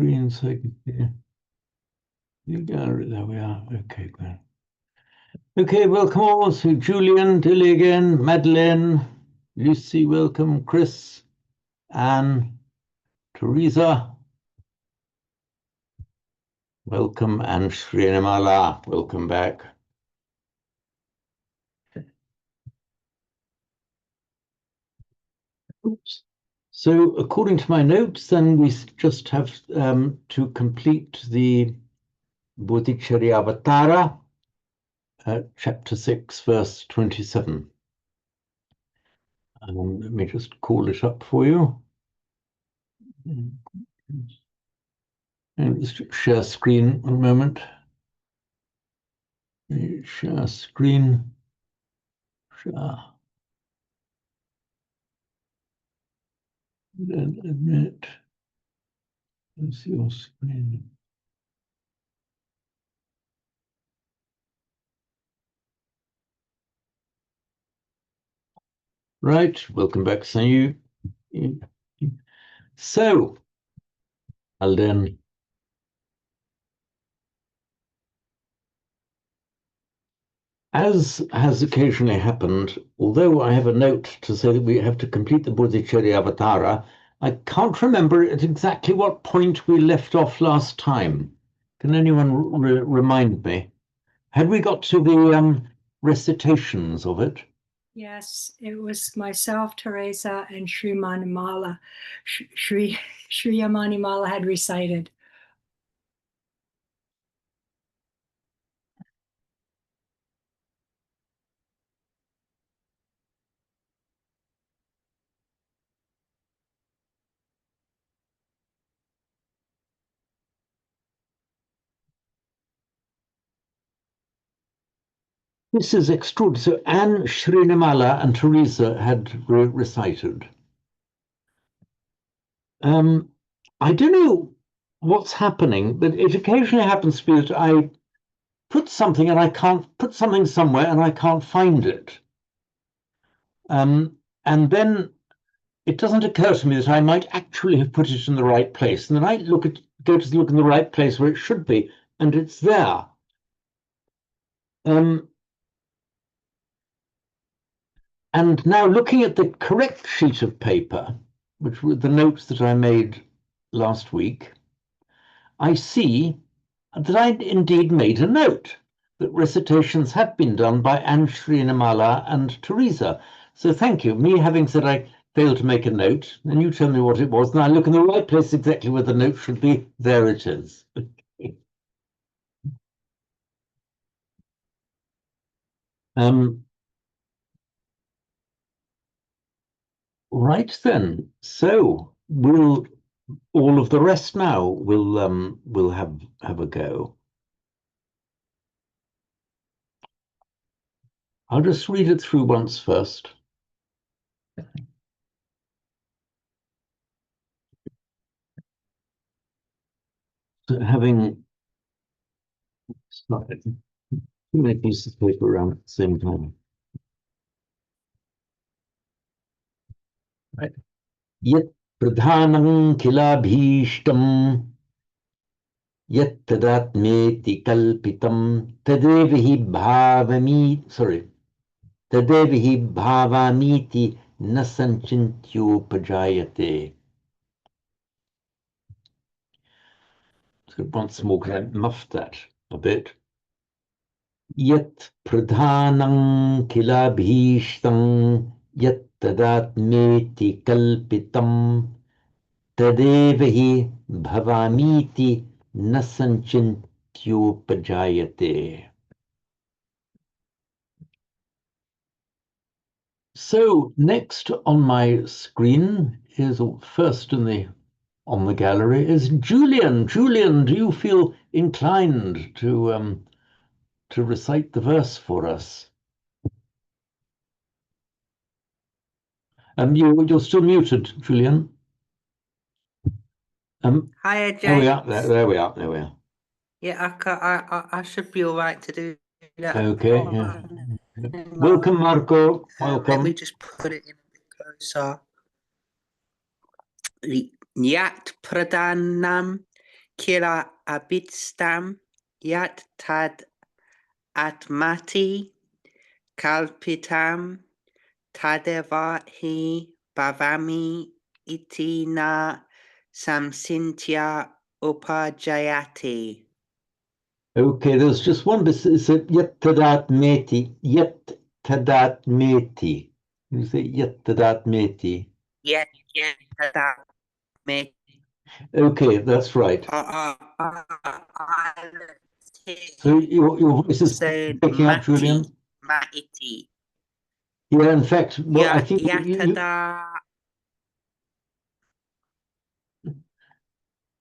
screen so I can see the gallery. There we are. Okay, good. Okay, welcome all. So Julian, Dilly again, Madeline, Lucy, welcome, Chris, Anne, Teresa, welcome, and Srinamala, welcome back. Oops. So according to my notes, then we just have to complete the Bodhicharyavatara, chapter 6, verse 27. Let me just call it up for you. And just share screen one moment. Share screen. Share. Then admit. Let's see your screen. Right, welcome back, Sanyu. So, I'll then as has occasionally happened, although I have a note to say that we have to complete the Bodhicharyavatara, I can't remember at exactly what point we left off last time. Can anyone remind me? Had we got to the recitations of it? Yes, it was myself, Teresa, and Sri Manimala. Sri Manimala had recited. This is extraordinary. So Anne, Srinamala, and Teresa had recited. I don't know what's happening, but it occasionally happens to me that I put something and I can't put something somewhere and I can't find it. And then it doesn't occur to me that I might actually have put it in the right place. And then I go to look in the right place where it should be, and it's there. And now looking at the correct sheet of paper, which were the notes that I made last week, I see that I indeed made a note that recitations have been done by Anne, Srinamala and Teresa. So thank you. Me having said I failed to make a note, and you tell me what it was, and I look in the right place exactly where the note should be. There it is. Right then. So we'll all of the rest now we'll have a go. I'll just read it through once first. So having started too many pieces of paper around at the same time. Right. Yet pradhanam kilabhishtam yet tadatmeti kalpitam tadevahi bhavamiti na sanchintyoupajayate. So once more, can I muff that a bit? Yet pradhanam kilabhishtam yet tadatmeti kalpitam tadevahi bhavamiti na sanchintyoupajayate. So next on my screen is first on the gallery is Julian. Julian, do you feel inclined to recite the verse for us? You're still muted, Julian. Hi, Jay. There we are. There we are. There we are. Yeah, I should be all right to do that. Okay. Yeah. Welcome, Marco. Welcome. Let me just put it in a bit closer. Yat pradhanam kila abitstam yat tad atmati kalpitam tadeva hi bhavami iti na samsintya upajayati. Okay, there's just one bit. It's a yet tadat meti. Yet tadat meti. You say yet tadat meti. Yet tadat meti. Okay, that's right. So your voice is breaking up, Julian. Maiti. Yeah, in fact, well, I think Yatada.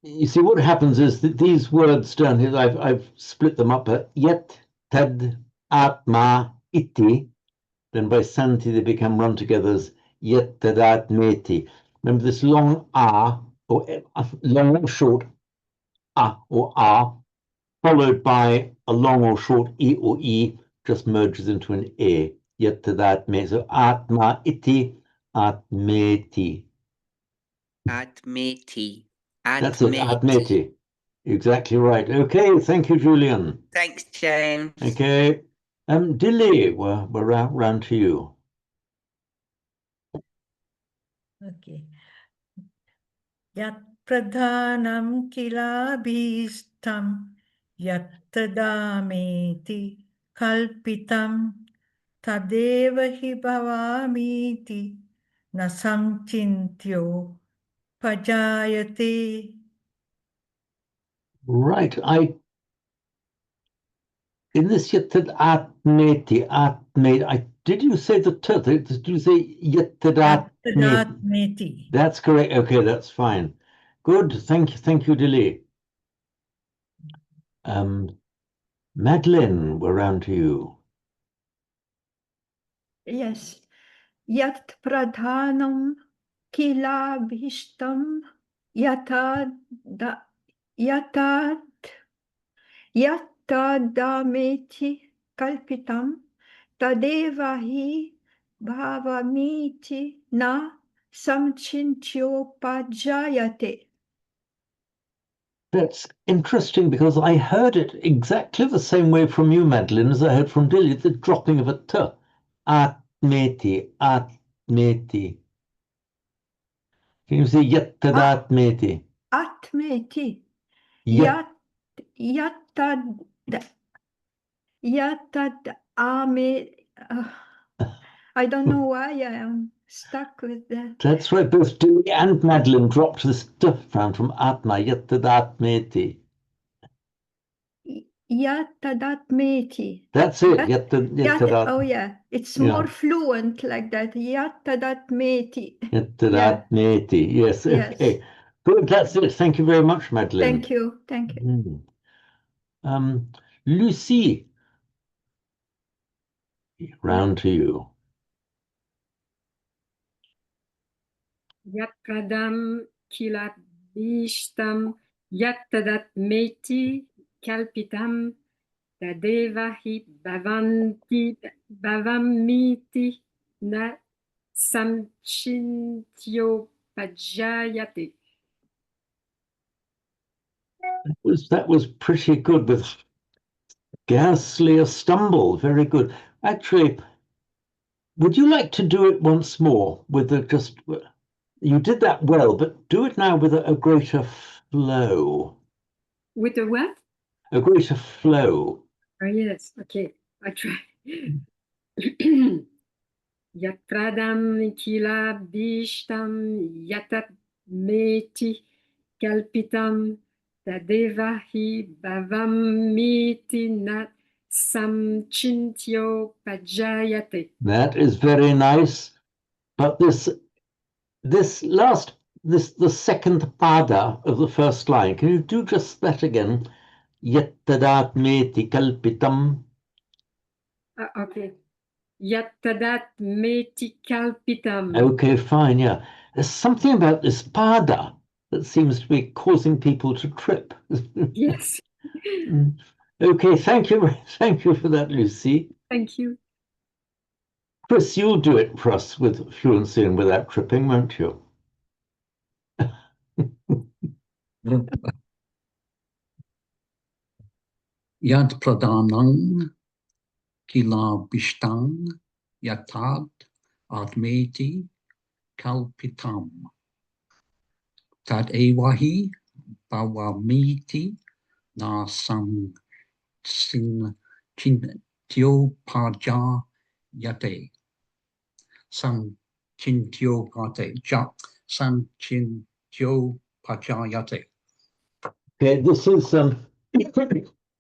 you see what happens is that these words down here, I've split them up. Yet tad atma iti. Then by santi they become run together as yet tadat meti. Remember this long a or long or short a or a, followed by a long or short e or e, just merges into an e. Yet tadat meti. So atma iti atmeti. Atmeti. That's it, atmeti. Exactly right. Okay, thank you, Julian. Thanks, James. Okay. Dilly, we're round to you. Okay. Yat pradhanam kilabhistam yat tadameti kalpitam tadeva hi bhavamiti na samchintyo pajayate. Right. In this yetad atmeti, did you say the t? Did you say yetad Tadameti. That's correct. Okay, that's fine. Good. Thank you, Dilly. Madeline, we're round to you. Yes. Yat pradhanam kilabhishtam yatad yatadameti kalpitam tadeva hi bhavamiti na samchintyopadjayate. That's interesting because I heard it exactly the same way from you, Madeline, as I heard from Dilly, the dropping of a t. Atmeti, atmeti. Can you say yetad Atmeti. Yet. Yatad ame. I don't know why I am stuck with that. That's right. Both Dilly and Madeline dropped the stuff down from atma, yetad atmeti. Yatadatmeti. That's it. Yetad. Oh yeah, it's more fluent like that. Yatadatmeti. Yetad-meti. Yes. Yes. Okay. Good. That's it. Thank you very much, Madeline. Thank you. Thank you. Lucy, round to you. Yat pradam kilabhishtam yat tadat meti kalpitam tadeva hi bhavamiti na samchintyo pajayate. That was pretty good with scarcely a stumble. Very good. Actually, would you like to do it once more with you did that well, but do it now with a greater flow. With a what? A greater flow. Oh, yes. Okay. I try. Yat pradam kilabhishtam yatat meti kalpitam tadeva hi bhavamiti nat samchintyo pajayate. That is very nice. But the second pada of the first line, can you do just that again? Yettadat meti kalpitam. Okay. Yat tadat meti kalpitam. Okay, fine, yeah. There's something about this pada that seems to be causing people to trip. Yes. Okay, thank you for that, Lucy. Thank you. Chris, you'll do it for us with fluency and without tripping, won't you? Yad pradhanam kilabishtam yatad admeti kalpitam. Tad ewahi bawamiti na sam sin chintyo paja yate. Sam chintyo pate ja sam chintyo paja yate. Okay, this is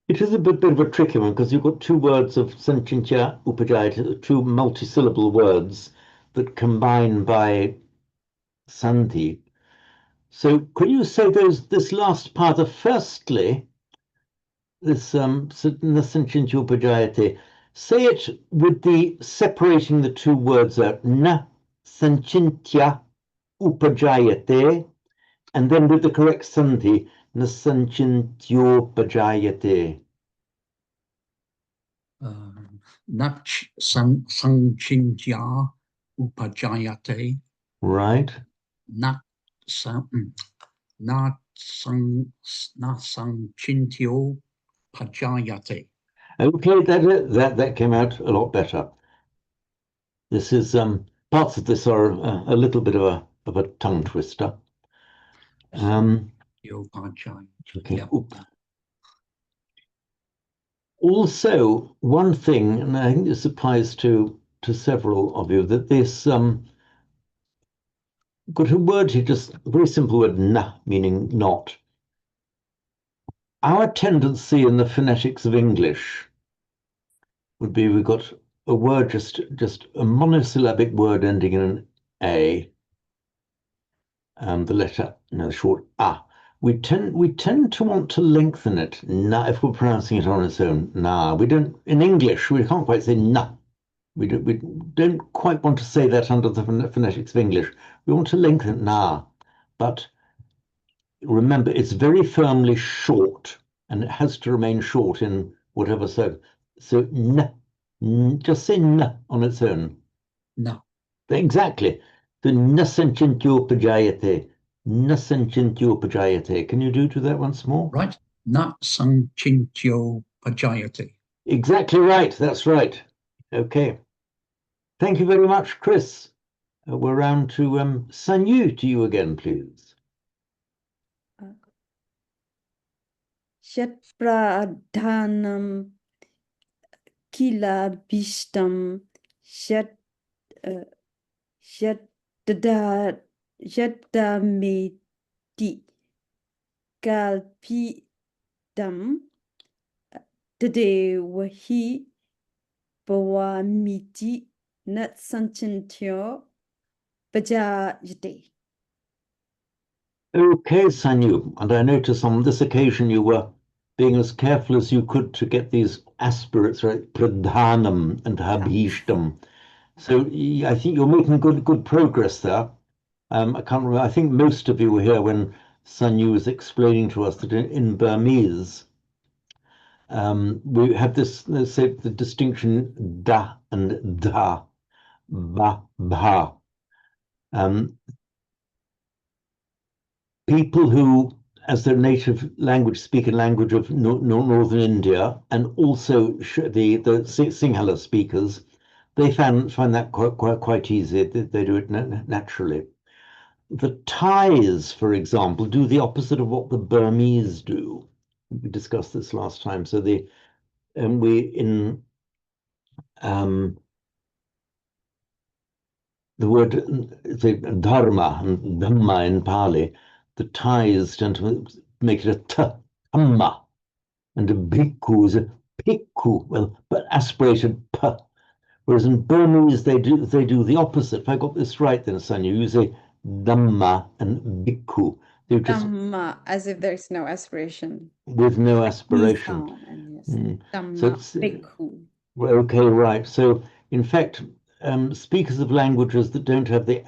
it is a bit of a tricky one because you've got two words of Sanchintya Upajayati, two multisyllable words that combine by Sandhi. So could you say this last part of firstly, this Sanchintya Upajayati, say it with the separating the two words out, na Sanchintya Upajayate, and then with the correct Sandhi, na Sanchintyo Nach sanchintya upajayate. Right. Nat sanchintyo pajayate. Okay, that came out a lot better. This is parts of this are a little bit of a tongue twister. Okay. Yeah. Also, one thing, and I think this applies to several of you, that this got a word here, just a very simple word, na, meaning not. Our tendency in the phonetics of English would be we've got a word, just a monosyllabic word ending in an A, the letter, short A. We tend to want to lengthen it, na, if we're pronouncing it on its own, na. We don't, in English, we can't quite say na. We don't quite want to say that under the phonetics of English. We want to lengthen it, na. But remember, it's very firmly short, and it has to remain short in whatever so. So n, just say n on its own. No. Exactly. The nasanchintyo pajayate. Nasanchintyo pajayate. Can you do that once more? Right. Na sanchintyo pajayate. Exactly right. That's right. Okay. Thank you very much, Chris. We're round to Sanyu, to you again, please. Shat pradhanam kila bishtam shat meti kalpitam tadewahi bawamiti nat sanchintyo pajayate. Okay, Sanyu, and I notice on this occasion you were being as careful as you could to get these aspirates right, pradhanam and habhishtam. So I think you're making good progress there. I can't remember. I think most of you were here when Sanyu was explaining to us that in Burmese we have this, let's say, the distinction da and da, ba, bha. People who, as their native language, speak a language of northern India, and also the Sinhala speakers, they find that quite easy. They do it naturally. The Thais, for example, do the opposite of what the Burmese do. We discussed this last time. So the word dharma and dhamma in Pali, the Thais tend to make it a dhamma, and a bhikkhu is a pikku, but aspirated p. Whereas in Burmese they do the opposite. If I got this right, then Sanyu, you say dhamma and bhikkhu. They're just Dhamma, as if there's no aspiration. with no aspiration. Yes. Dhamma, So it's, bhikkhu. okay, right. So in fact, speakers of languages that don't have the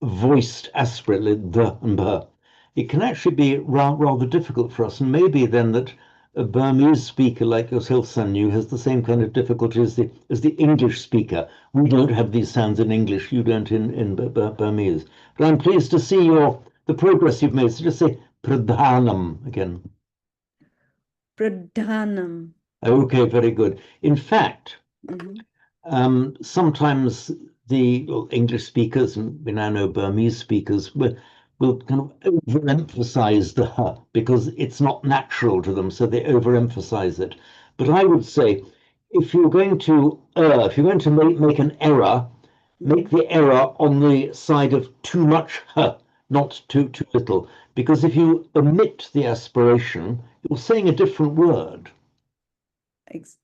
voiced aspirate, like the and bh, it can actually be rather difficult for us. And maybe then that a Burmese speaker like yourself, Sanyu, has the same kind of difficulty as the English speaker. We don't have these sounds in English. You don't in Burmese. But I'm pleased to see the progress you've made. So just say pradhanam again. Pradhanam. Okay, very good. In fact, Mhm. sometimes the English speakers, and we now know Burmese speakers, will kind of overemphasize the h because it's not natural to them, so they overemphasize it. But I would say, if you're going to make an error, make the error on the side of too much h, not too little, because if you omit the aspiration, you're saying a different word. Ex-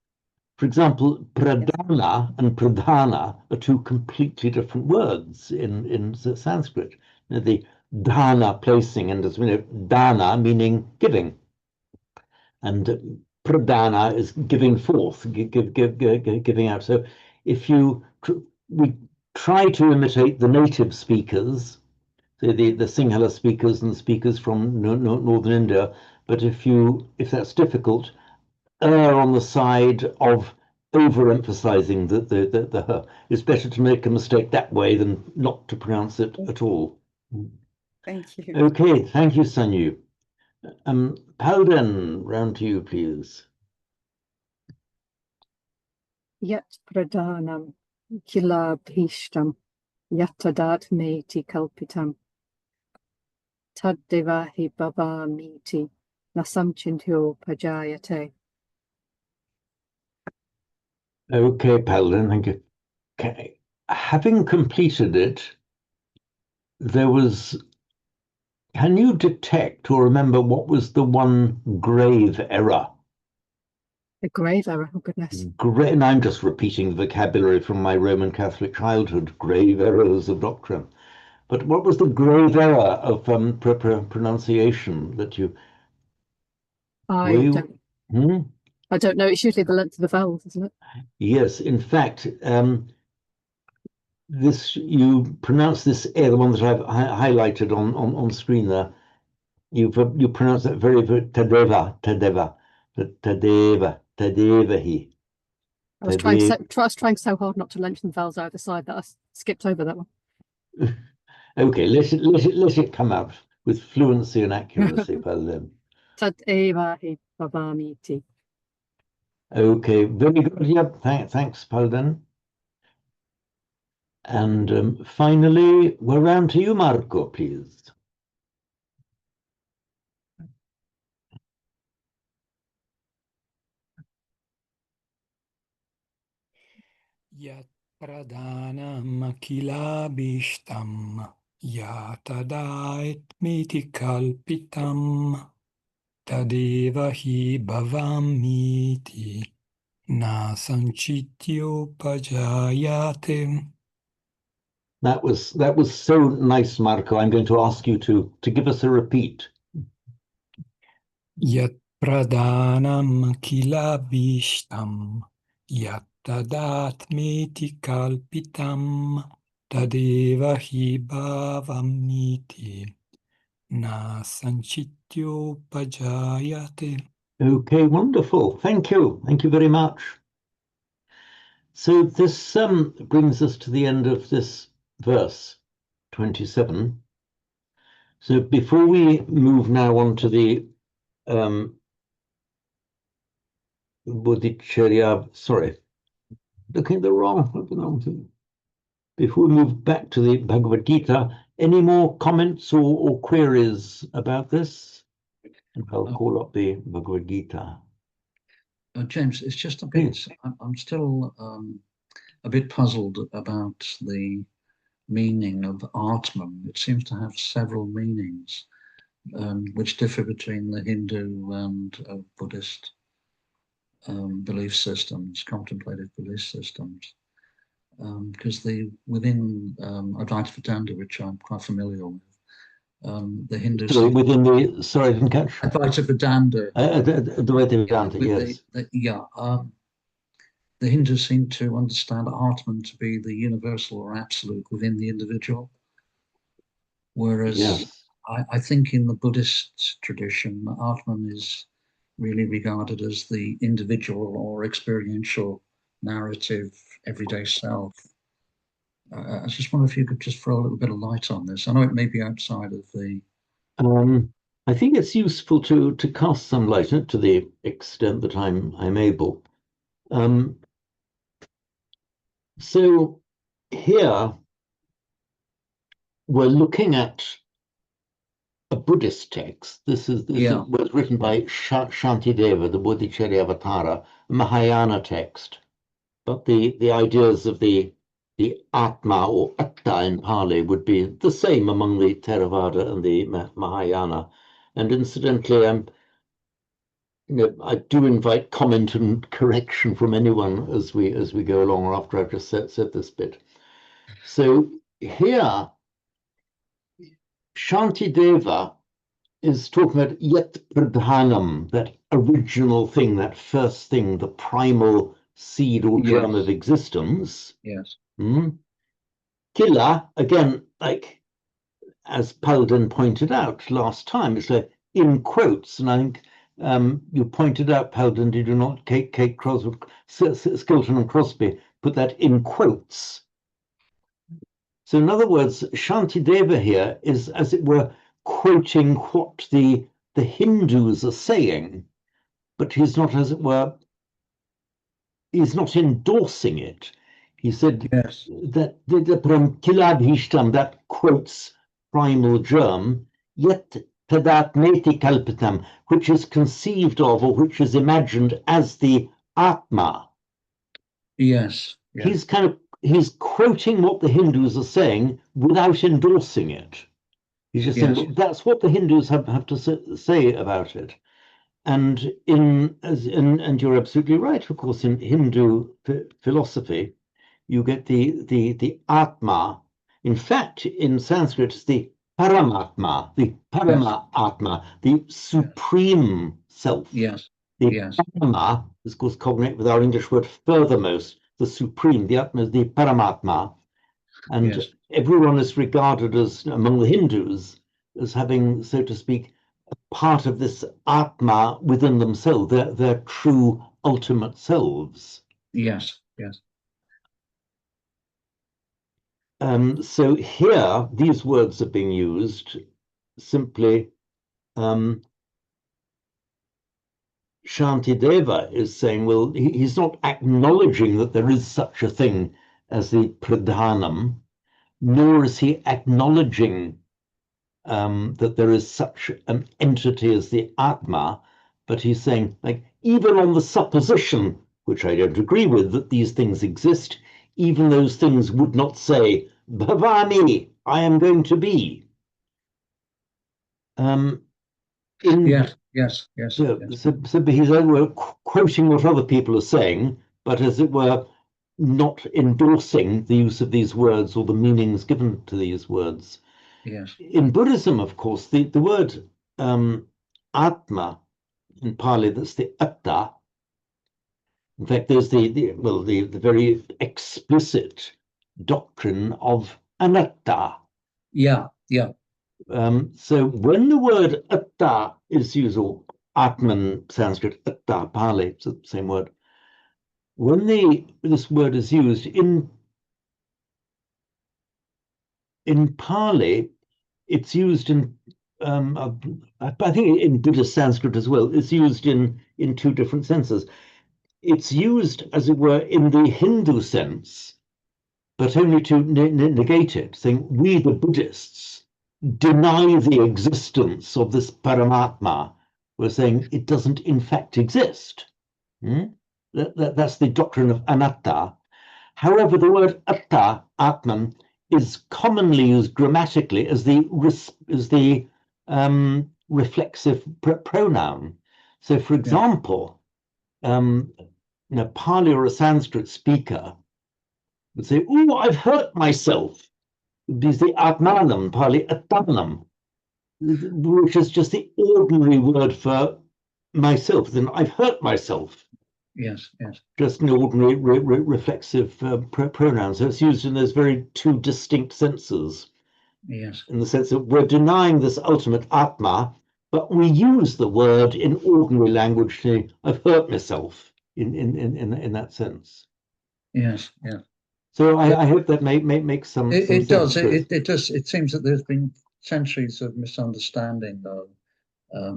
For example, pradhana and pradhana are two completely different words in Sanskrit. You know, the dhana, placing, and as we know, dana meaning giving, and pradhana is giving forth, giving out. So if we try to imitate the native speakers, so the Sinhala speakers and speakers from northern India, but if that's difficult, err on the side of overemphasizing the her. It's better to make a mistake that way than not to pronounce it at all. Thank you. Okay, thank you, Sanyu. Palden, round to you, please. Yat pradhanam kilabhishtam yatadat meti kalpitam taddevahi bhavamiti nasamchintyo pajayate. Okay, Palden, thank you. Okay. Having completed it, can you detect or remember what was the one grave error? A grave error, oh goodness. And I'm just repeating the vocabulary from my Roman Catholic childhood, grave errors of doctrine. But what was the grave error of pronunciation that you... I don't know. It's usually the length of the vowels, isn't it? Yes, in fact, you pronounce this the one that I've highlighted on screen there. You pronounce that very tadeva. Tadevahi. I was trying so hard not to lengthen the vowels either side that I skipped over that one. Okay, let it come out with fluency and accuracy, Palden. Taddevahi bhavamiti. Okay, very good. Yep, thanks, Palden. And finally, we're round to you, Marco, please. Yat pradhanam kilabhishtam yatadait miti kalpitam tadeva hi bhavamiti na sanchityo pajayate. That was so nice, Marco. I'm going to ask you to give us a repeat. Yat pradhanam kilabhishtam yatadat meti kalpitam tadeva hi bhavamiti na sanchityo pajayate. Okay, wonderful. Thank you. Thank you very much. So this brings us to the end of this verse 27. So before we move now on to the Bodhicharya, sorry, looking at the wrong thing. Before we move back to the Bhagavad Gita, any more comments or queries about this? And I'll call up the Bhagavad Gita. James, it's just a bit, I'm still a bit puzzled about the meaning of Atman. It seems to have several meanings, which differ between the Hindu and Buddhist belief systems, contemplative belief systems. Because within Advaita Vedanta, which I'm quite familiar with, the Hindus... Sorry, within the... Sorry, I didn't catch. Advaita Vedanta. Advaita Vedanta, yes. The Hindus seem to understand Atman to be the universal or absolute within the individual. Whereas yes. I think in the Buddhist tradition, Atman is really regarded as the individual or experiential narrative everyday self. I just wonder if you could just throw a little bit of light on this. I know it may be outside of the... I think it's useful to cast some light on it to the extent that I'm able. So here we're looking at a Buddhist text. This was written by Shantideva, the Bodhicharya Avatara, Mahayana text. But the ideas of the Atma or Atta in Pali would be the same among the Theravada and the Mahayana. And incidentally, I do invite comment and correction from anyone as we go along, or after I've just said this bit. So here, Shantideva is talking about Yat Pradhanam, that original thing, that first thing, the primal seed or germ of existence. Yes. Kila, again, like as Paladin pointed out last time, it's like in quotes, and I think you pointed out, Paladin, did you not, Kate Crosby, Skilton and Crosby, put that in quotes. So in other words, Shantideva here is, as it were, quoting what the Hindus are saying, but he's not, as it were, he's not endorsing it. He said that Kilabhishtam, that quotes primal germ, yet tadat meti kalpitam, which is conceived of or which is imagined as the Atma. Yes. He's quoting what the Hindus are saying without endorsing it. He's just saying, well, that's what the Hindus have to say about it. And and you're absolutely right, of course, in Hindu philosophy, you get the Atma. In fact, in Sanskrit, it's the Paramatma, the Paramatma, the supreme self. Yes. The Parama is, of course, cognate with our English word furthermost, the supreme, the Atma is the Paramatma. And everyone is regarded as, among the Hindus, as having, so to speak, a part of this Atma within themselves, their true ultimate selves. Yes. So here, these words are being used simply. Shantideva is saying, well, he's not acknowledging that there is such a thing as the Pradhanam, nor is he acknowledging that there is such an entity as the Atma, but he's saying, like, even on the supposition, which I don't agree with, that these things exist, even those things would not say, Bhavami, I am going to be. Yes. So he's quoting what other people are saying, but as it were, not endorsing the use of these words or the meanings given to these words. Yes. In Buddhism, of course, the word Atma in Pali, that's the Atta. In fact, there's the very explicit doctrine of anatta. Yeah. So when the word Atta is used, or Atman Sanskrit, Atta Pali, it's the same word. When this word is used in Pali, it's used in I think in Buddhist Sanskrit as well. It's used in two different senses. It's used, as it were, in the Hindu sense, but only to negate it, saying we, the Buddhists, deny the existence of this Paramatma. We're saying it doesn't in fact exist. That's the doctrine of anatta. However, the word atta, Atman, is commonly used grammatically as the reflexive pronoun. So, for example, Pali or a Sanskrit speaker would say, "Oh, I've hurt myself." It's the Atmanam, Pali Atmanam, which is just the ordinary word for myself. Then I've hurt myself. Yes. Just an ordinary reflexive pronoun. So it's used in those very two distinct senses. Yes. In the sense that we're denying this ultimate Atma, but we use the word in ordinary language to, I've hurt myself in that sense. Yes. So I hope that makes some It sense. It does. It seems that there's been centuries of misunderstanding, though,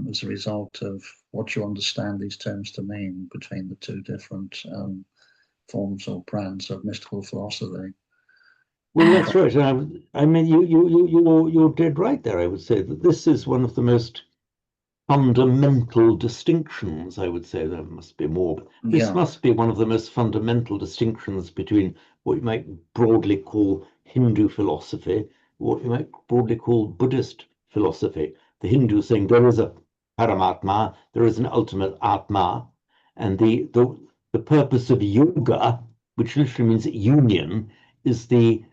as a result of what you understand these terms to mean between the two different forms or brands of mystical philosophy. Well, that's right. I mean, you're dead right there. I would say that this is one of the most fundamental distinctions. I would say there must be more. But this must be one of the most fundamental distinctions between what you might broadly call Hindu philosophy, what you might broadly call Buddhist philosophy. The Hindu saying there is a Paramatma, there is an ultimate Atma, and the purpose of yoga, which literally means union, is the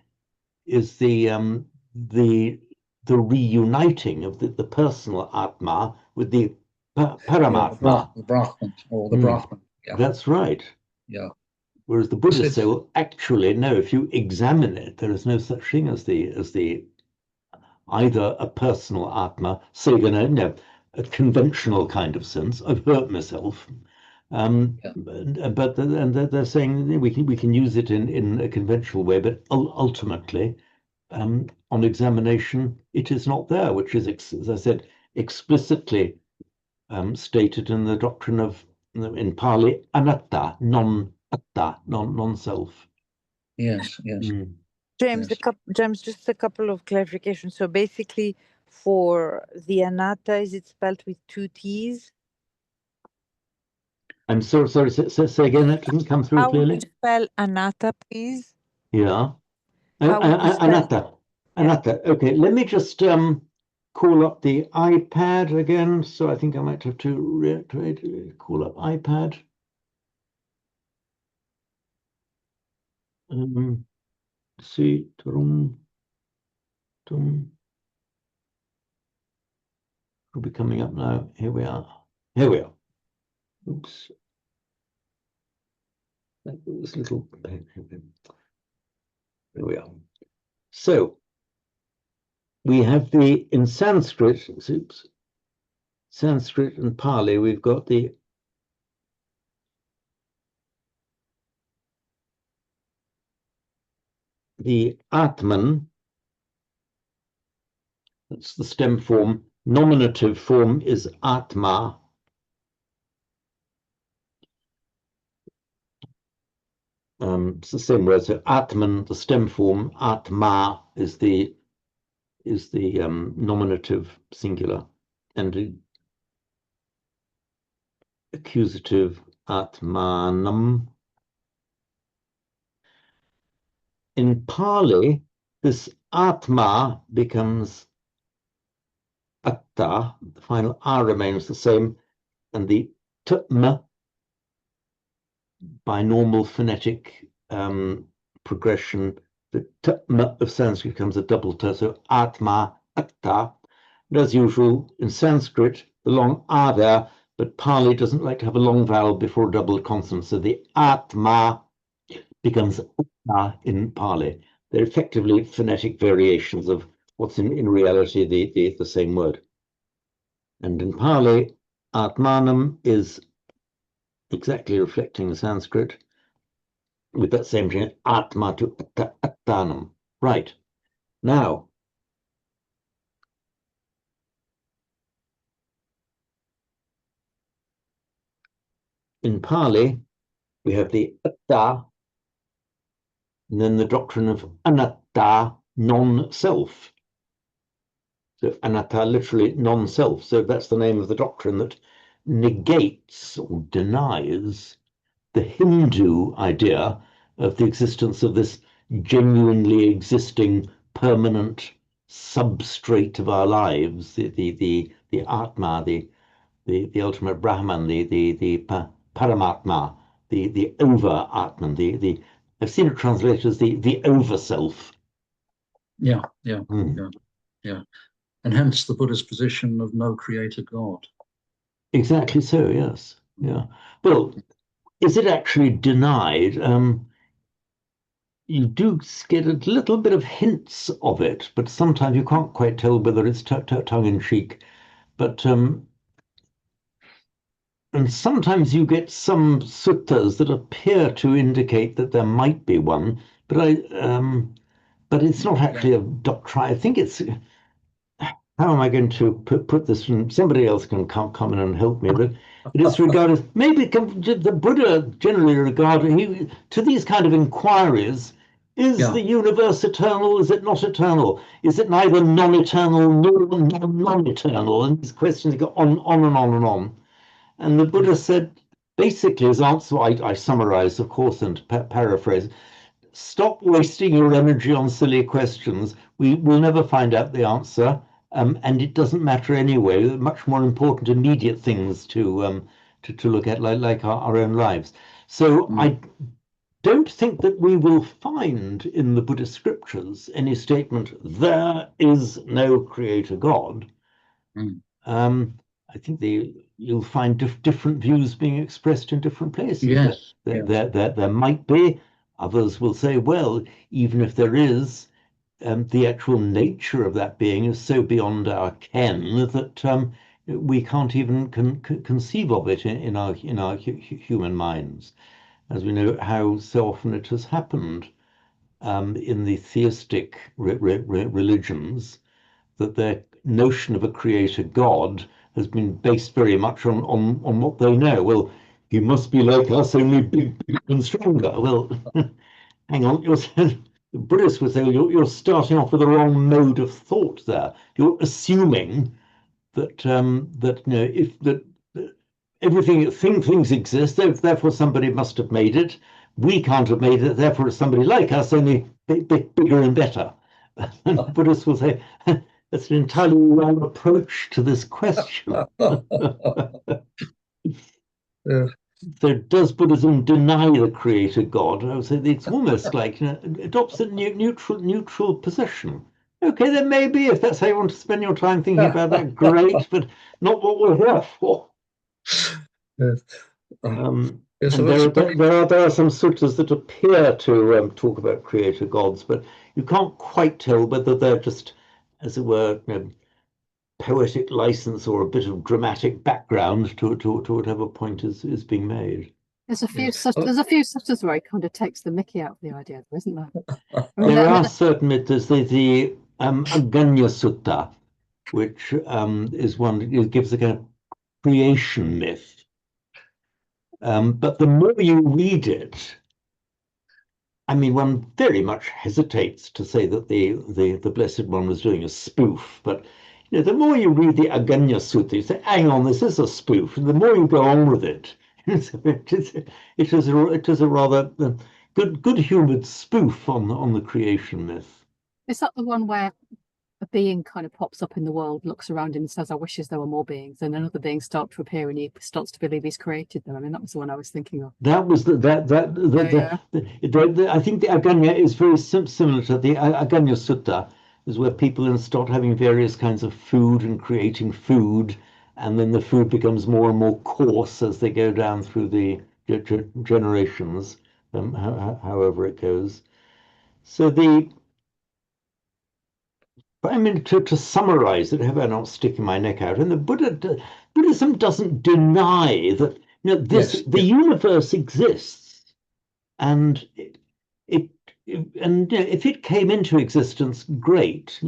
reuniting of the personal Atma with the Paramatma. The Brahman, or the Brahman. Yeah. That's right. Yeah. Whereas the Buddhists say, well, actually, no, if you examine it, there is no such thing as the either a personal Atma, save in a conventional kind of sense. I've hurt myself. But they're saying we can use it in a conventional way, but ultimately, on examination, it is not there, which is, as I said, explicitly stated in the doctrine of, in Pali, anatta, non-self. Yes. James, Yes. James, just a couple of clarifications. So basically, for the anatta, is it spelled with 2 T's? I'm sorry, say again, that didn't come through clearly. How would you spell anatta, please? Yeah. How would you spell Anatta. Anatta. Okay, let me just call up the iPad again. So I think I might have to call up iPad. See, will be coming up now. Here we are. Oops. This little. There we are. So we have in Sanskrit, Sanskrit and Pali, we've got the Atman. That's the stem form. Nominative form is Atma. It's the same word. So Atman, the stem form. Atma is the nominative singular, and the accusative Atmanam. In Pali, this Atma becomes Atta. The final R remains the same, and the Tma, by normal phonetic progression, the Tma of Sanskrit becomes a double T, so Atma, Atta. And as usual, in Sanskrit, the long R there, but Pali doesn't like to have a long vowel before a double consonant, so the Atma becomes Atta in Pali. They're effectively phonetic variations of what's in reality the same word. And in Pali, Atmanam is exactly reflecting the Sanskrit with that same thing, Atma to Attanam. Right. Now, in Pali, we have the Atta, and then the doctrine of Anatta, non-self. So Anatta, literally non-self. So that's the name of the doctrine that negates or denies the Hindu idea of the existence of this genuinely existing permanent substrate of our lives, the Atma, the ultimate Brahman, the Paramatma, the over Atman, I've seen it translated as the over self. Yeah. And hence the Buddhist position of no creator God. Exactly so, yes. Yeah. Well, is it actually denied? You do get a little bit of hints of it, but sometimes you can't quite tell whether it's tongue-in-cheek. But and sometimes you get some suttas that appear to indicate that there might be one, but it's not actually a doctrine. I think it's how am I going to put this? And somebody else can come in and help me. But it is regarded, maybe the Buddha generally regarded to these kind of inquiries. Is Yeah. the universe eternal? Is it not eternal? Is it neither non-eternal nor non-eternal? And these questions go on and on and on. And the Buddha said, basically, his answer, I summarize, of course, and paraphrase, stop wasting your energy on silly questions. We will never find out the answer, and it doesn't matter anyway. Much more important, immediate things to look at, like our own lives. So I don't think that we will find in the Buddhist scriptures any statement, there is no creator God. I think you'll find different views being expressed in different places. Yes. There might be. Others will say, well, even if there is, the actual nature of that being is so beyond our ken that we can't even conceive of it in our human minds. As we know how so often it has happened in the theistic religions, that their notion of a creator God has been based very much on what they know. Well, he must be like us, only big and stronger. Well, hang on, the Buddhists would say you're starting off with the wrong mode of thought there. You're assuming that everything things exist, therefore somebody must have made it. We can't have made it, therefore it's somebody like us, only bigger and better. And Buddhists will say that's an entirely wrong approach to this question. So does Buddhism deny the creator God? I would say it's almost like adopts a neutral position. Okay, then maybe if that's how you want to spend your time thinking about that, great, but not what we're here for. Yes. And there are some sutras that appear to talk about creator gods, but you can't quite tell whether they're just, as it were, poetic license or a bit of dramatic background to whatever point is being made. There's a few sutras where he kind of takes the mickey out of the idea, isn't there? There are certain. There's the Aganya Sutta, which is one that gives a kind of creation myth. But the more you read it, I mean, one very much hesitates to say that the Blessed One was doing a spoof, but the more you read the Aganya Sutta, you say, hang on, this is a spoof. And the more you go on with it, it is a rather good-humored spoof on the creation myth. Is that the one where a being kind of pops up in the world, looks around him and says, I wish there were more beings, and another being starts to appear and he starts to believe he's created them? I mean, that was the one I was thinking of. That was I think the Aganya is very similar to the Aganya Sutta, is where people then start having various kinds of food and creating food, and then the food becomes more and more coarse as they go down through the generations, however it goes. So I mean, to summarize it, hope I'm not sticking my neck out, and Buddhism doesn't deny that the universe exists, and if it came into existence, great,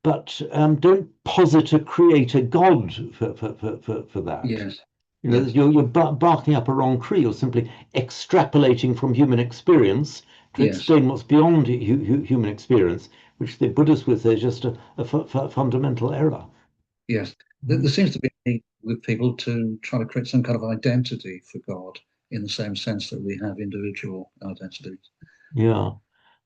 but don't posit a creator God for that. Yes. You're barking up a wrong tree. You're simply extrapolating from human experience to explain what's beyond human experience, which the Buddhists would say is just a fundamental error. Yes, there seems to be a need with people to try to create some kind of identity for God in the same sense that we have individual identities. Yeah.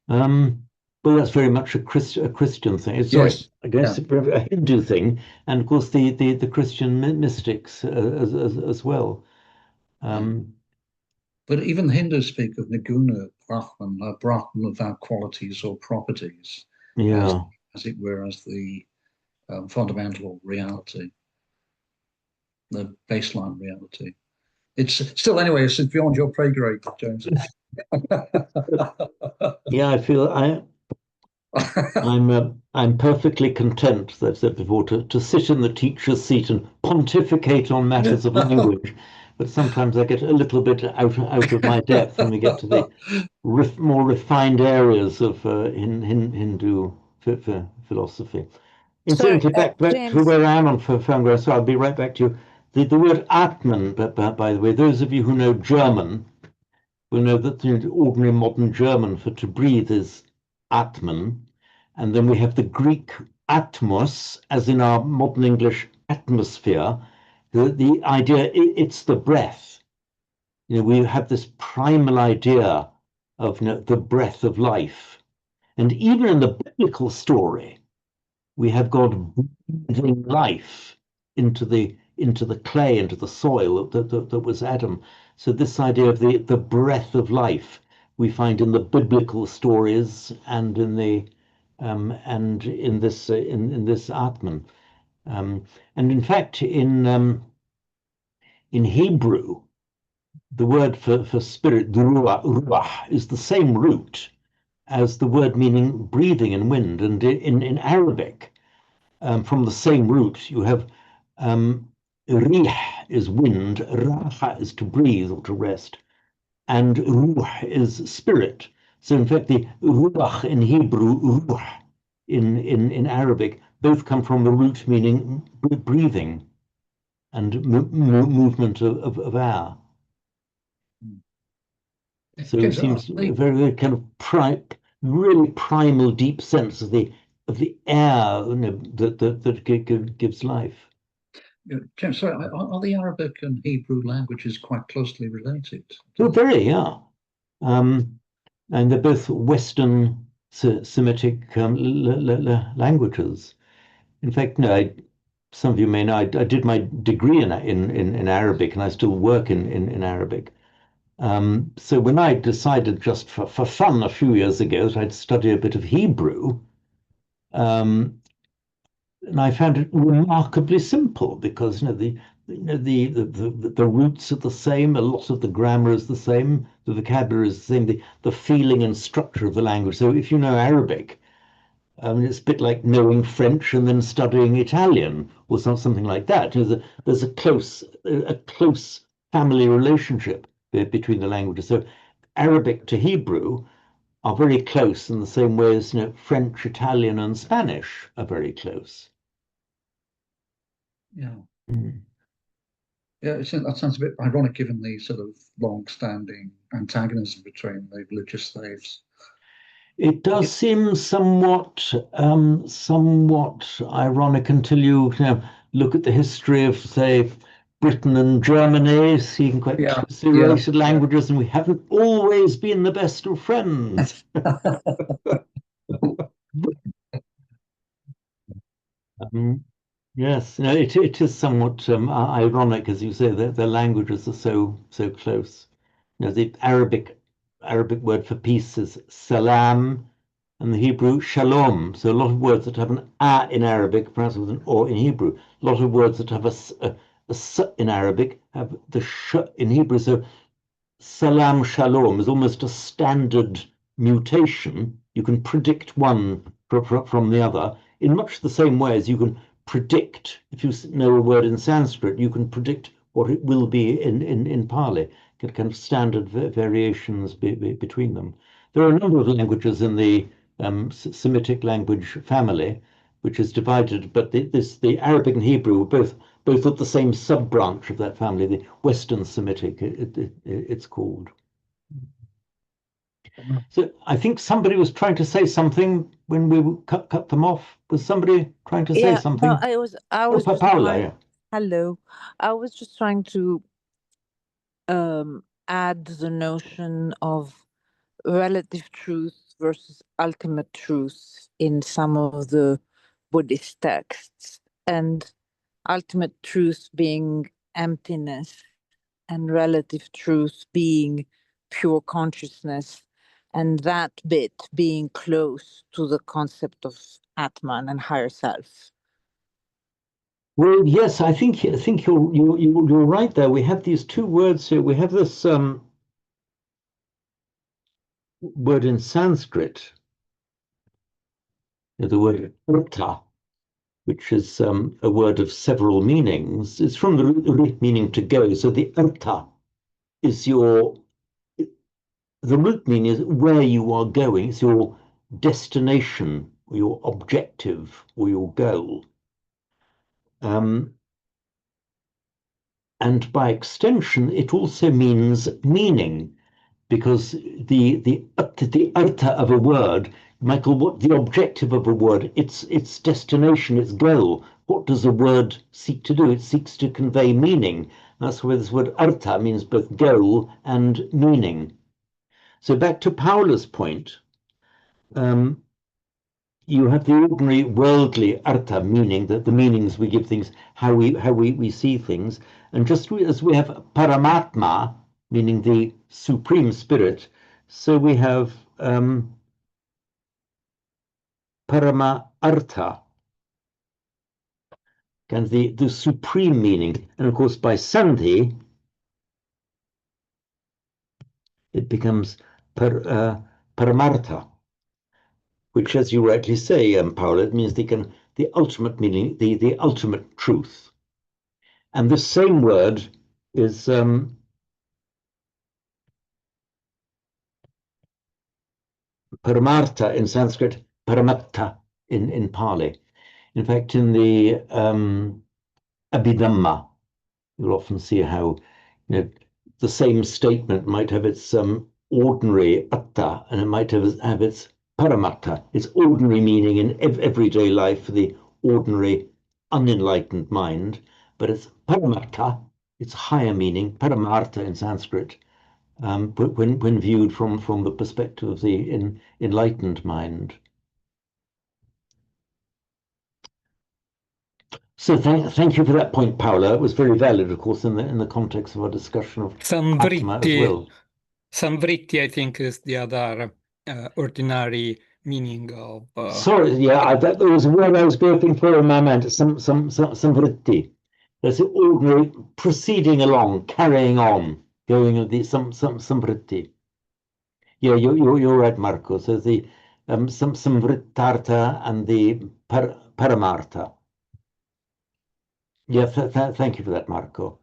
Well, that's very much a Christian thing. It's I guess a Hindu thing, and of course the Christian mystics as well. But even Hindus speak of niguna Brahman, Brahman without qualities or properties, as it were, as the fundamental reality, the baseline reality. It's still, anyway, it's beyond your pay grade, James. Yeah, I feel I'm perfectly content, as I said before, to sit in the teacher's seat and pontificate on matters of language. But sometimes I get a little bit out of my depth when we get to the more refined areas of Hindu philosophy. Incidentally, back to James. where I am on phone, so I'll be right back to you. The word Atman, by the way, those of you who know German will know that the ordinary modern German for to breathe is Atman. And then we have the Greek atmos, as in our modern English atmosphere. The idea, it's the breath. We have this primal idea of the breath of life. And even in the biblical story, we have God breathing life into the clay, into the soil that was Adam. So this idea of the breath of life we find in the biblical stories and in the and in this Atman. And in fact, in Hebrew, the word for spirit, ruach, is the same root as the word meaning breathing and wind. And in Arabic, from the same root, you have rih is wind, raha is to breathe or to rest, and ruh is spirit. So in fact, the ruach in Hebrew, ruh in Arabic, both come from the root meaning breathing and movement of air. So it seems a very kind of really primal, deep sense of the air that gives life. James, sorry, are the Arabic and Hebrew languages quite closely related? Oh, very, yeah. And they're both Western Semitic languages. In fact, no, some of you may know I did my degree in Arabic, and I still work in Arabic. So when I decided just for fun a few years ago that I'd study a bit of Hebrew, and I found it remarkably simple because the roots are the same, a lot of the grammar is the same, the vocabulary is the same, the feeling and structure of the language. So if you know Arabic, it's a bit like knowing French and then studying Italian or something like that. There's a close family relationship between the languages. So Arabic to Hebrew are very close in the same way as French, Italian, and Spanish are very close. Yeah. Yeah, that sounds a bit ironic given the sort of long-standing antagonism between the religious faiths. It does seem somewhat ironic until you look at the history of, say, Britain and Germany, seeing quite closely related languages, and we haven't always been the best of friends. Yes, it is somewhat ironic, as you say, that the languages are so close. The Arabic word for peace is salam, and the Hebrew shalom. So a lot of words that have an a in Arabic, pronounced with an o in Hebrew. A lot of words that have a s in Arabic have the sh in Hebrew. So salam shalom is almost a standard mutation. You can predict one from the other in much the same way as you can predict, if you know a word in Sanskrit, you can predict what it will be in Pali, kind of standard variations between them. There are a number of languages in the Semitic language family, which is divided, but the Arabic and Hebrew are both of the same sub-branch of that family, the Western Semitic, it's called. So I think somebody was trying to say something when we cut them off. Was somebody trying to say something? No, I was just Paula, Hello. I was just trying to add the notion of relative truth versus ultimate truth in some of the Buddhist texts, and ultimate truth being emptiness and relative truth being pure consciousness, and that bit being close to the concept of Atman and higher self. Well, yes, I think you're right there. We have these two words here. We have this word in Sanskrit, the word urta, which is a word of several meanings. It's from the root meaning to go. So the urta is the root meaning is where you are going. It's your destination, or your objective or your goal. And by extension, it also means meaning, because the artha of a word, Michael, what the objective of a word, its destination, its goal. What does a word seek to do? It seeks to convey meaning. That's where this word artha means both goal and meaning. So back to Paula's point, you have the ordinary worldly artha, meaning that the meanings we give things, how we see things, and just as we have paramatma, meaning the supreme spirit, so we have parama artha, and the supreme meaning. And of course, by sandhi, it becomes paramartha, which, as you rightly say, Paula, it means the ultimate meaning, the ultimate truth. And this same word is paramartha in Sanskrit, paramattha in Pali. In fact, in the Abhidhamma, you'll often see how the same statement might have its ordinary atta, and it might have its paramatta, its ordinary meaning in everyday life for the ordinary unenlightened mind, but it's paramatta, its higher meaning, paramartha in Sanskrit, when viewed from the perspective of the enlightened mind. So thank you for that point, Paula. It was very valid, of course, in the context of our discussion of Atma as well. Samvritti, I think, is the other ordinary meaning of. Sorry, yeah, that was a word I was groping for in my mind. Some samvritti. That's ordinary, proceeding along, carrying on, going of the some samvritti. Yeah, you're right, Marco. So the some samvrittartha and the paramartha. Yeah, thank you for that, Marco.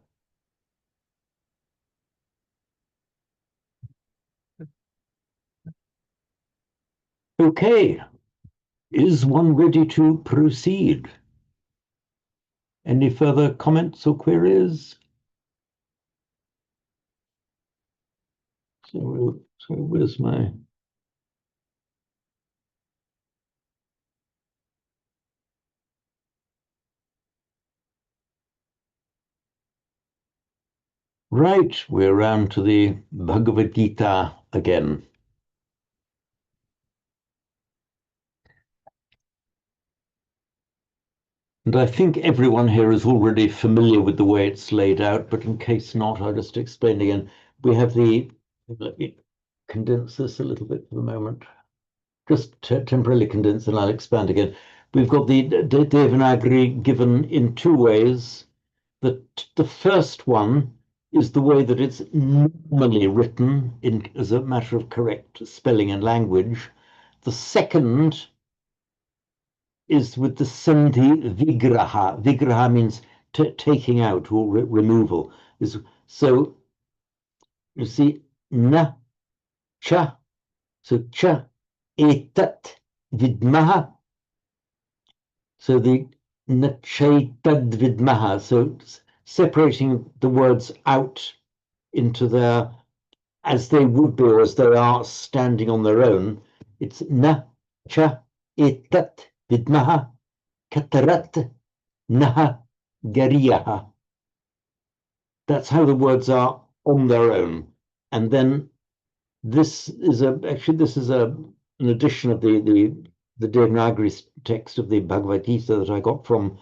Okay, is one ready to proceed? Any further comments or queries? So where's my... Right, we're around to the Bhagavad Gita again. And I think everyone here is already familiar with the way it's laid out, but in case not, I'll just explain again. We have let me condense this a little bit for the moment. Just temporarily condense and I'll expand again. We've got the Devanagari given in two ways. The first one is the way that it's normally written as a matter of correct spelling and language. The second is with the sandhi vigraha. Vigraha means taking out or removal. So you see, na, cha, so cha, etat, vidmaha. So the nachaitad vidmaha, so separating the words out into their, as they would be or as they are standing on their own. It's na, cha, etat, vidmaha, katarat, naha, gariyaha. That's how the words are on their own. And then this is an addition of the Devanagari text of the Bhagavad Gita that I got from,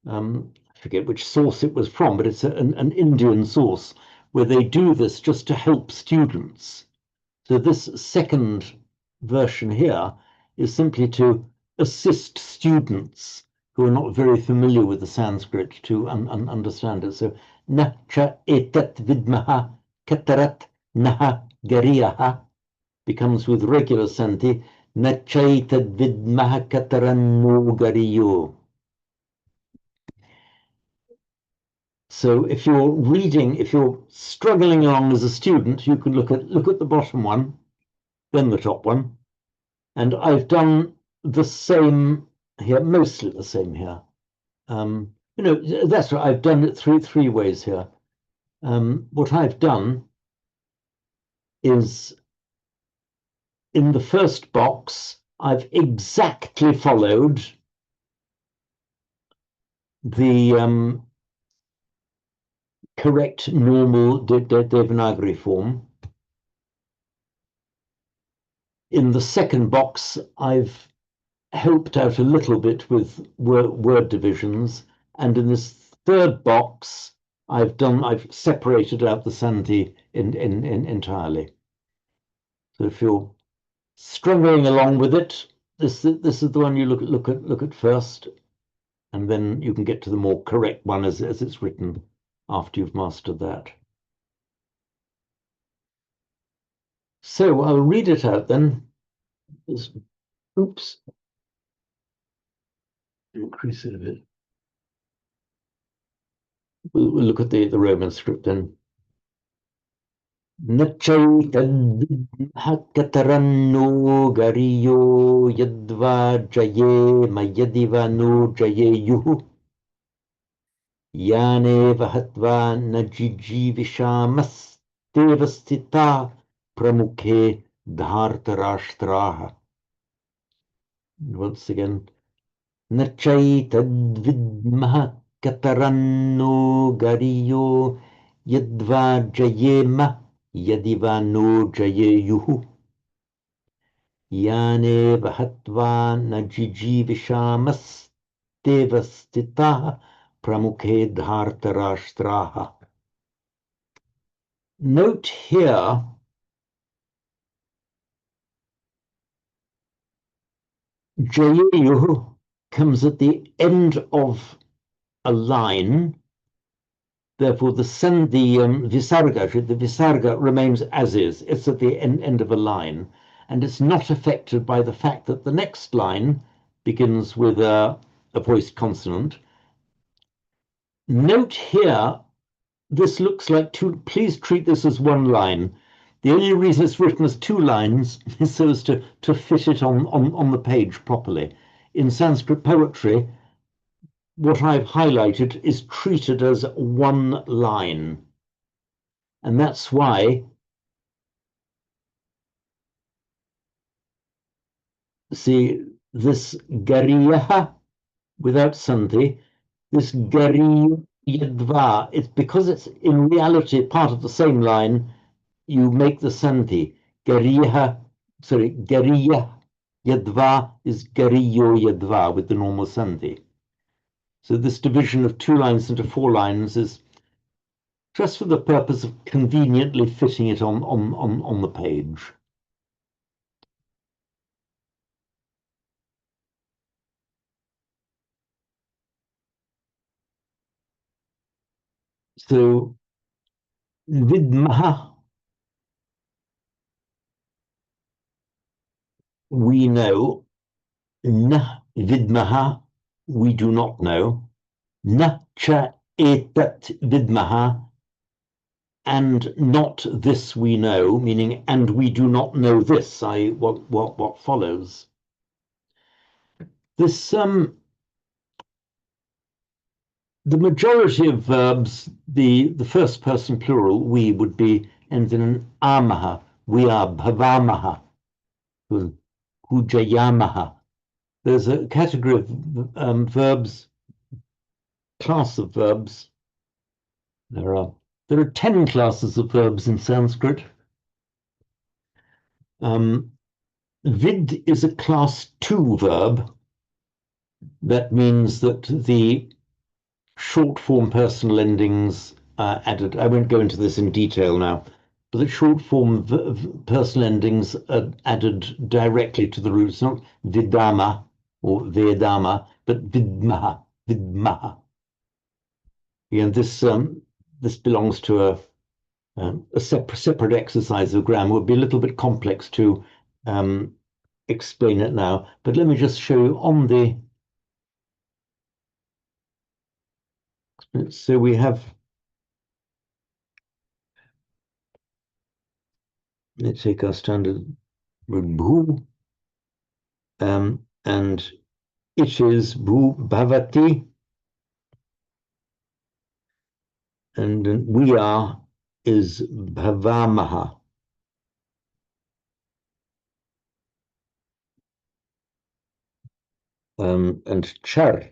I forget which source it was from, but it's an Indian source where they do this just to help students. So this second version here is simply to assist students who are not very familiar with the Sanskrit to understand it. So na cha etat vidmaha katarat naha gariyaha becomes with regular sandhi na chaitad vidmaha katarannu gariyo. So if you're struggling along as a student, you can look at the bottom one, then the top one. And I've done the same here, mostly the same here. You know, that's right. I've done it three ways here. What I've done is in the first box, I've exactly followed the correct normal Devanagari form. In the second box, I've helped out a little bit with word divisions, and in this third box, I've separated out the Sandhi entirely. So if you're struggling along with it, this is the one you look at first, and then you can get to the more correct one as it's written after you've mastered that. So I'll read it out then. Oops. Increase it a bit. We'll look at the Roman script then. Nachaitanno gariyo yadva jaye mayadiva no jayeyuhu yane vahatva najijivishamas devastita pramukhe dhartarashtraha. Once again. Nachaitanvidmaha kataranno gariyo yadva jayema yadiva no jayeyuhu yane vahatva najijivishamas devastitaha pramukhe dhartarashtraha. Note here jayeyuhu comes at the end of a line. Therefore, the visarga remains as is. It's at the end of a line, and it's not affected by the fact that the next line begins with a voiced consonant. Note here, this looks like two. Please treat this as one line. The only reason it's written as two lines is so as to fit it on the page properly. In Sanskrit poetry, what I've highlighted is treated as one line. And that's why, see, this gariyaha without sandhi, this gariyadva, it's because it's in reality part of the same line, you make the sandhi. Gariya yadva is gariyo yadva with the normal sandhi. So this division of two lines into four lines is just for the purpose of conveniently fitting it on the page. So vidmaha, we know. Na vidmaha, we do not know. Na cha etat vidmaha, and not this we know, meaning and we do not know this, what follows. This the majority of verbs, the first person plural, we, would be ends in an amaha, we are bhavamaha, hujayamaha. There's a category of verbs, class of verbs. There are 10 classes of verbs in Sanskrit. Vid is a class 2 verb. That means that the short form personal endings are added. I won't go into this in detail now, but the short form personal endings are added directly to the roots, not vidama or vedama, but vidmaha, vidmaha. Again, this belongs to a separate exercise of grammar. It would be a little bit complex to explain it now, but let me just show you on the. So we have. Let's take our standard word bhu, and and it is bhu bhavati, and we are is bhavamaha. And char,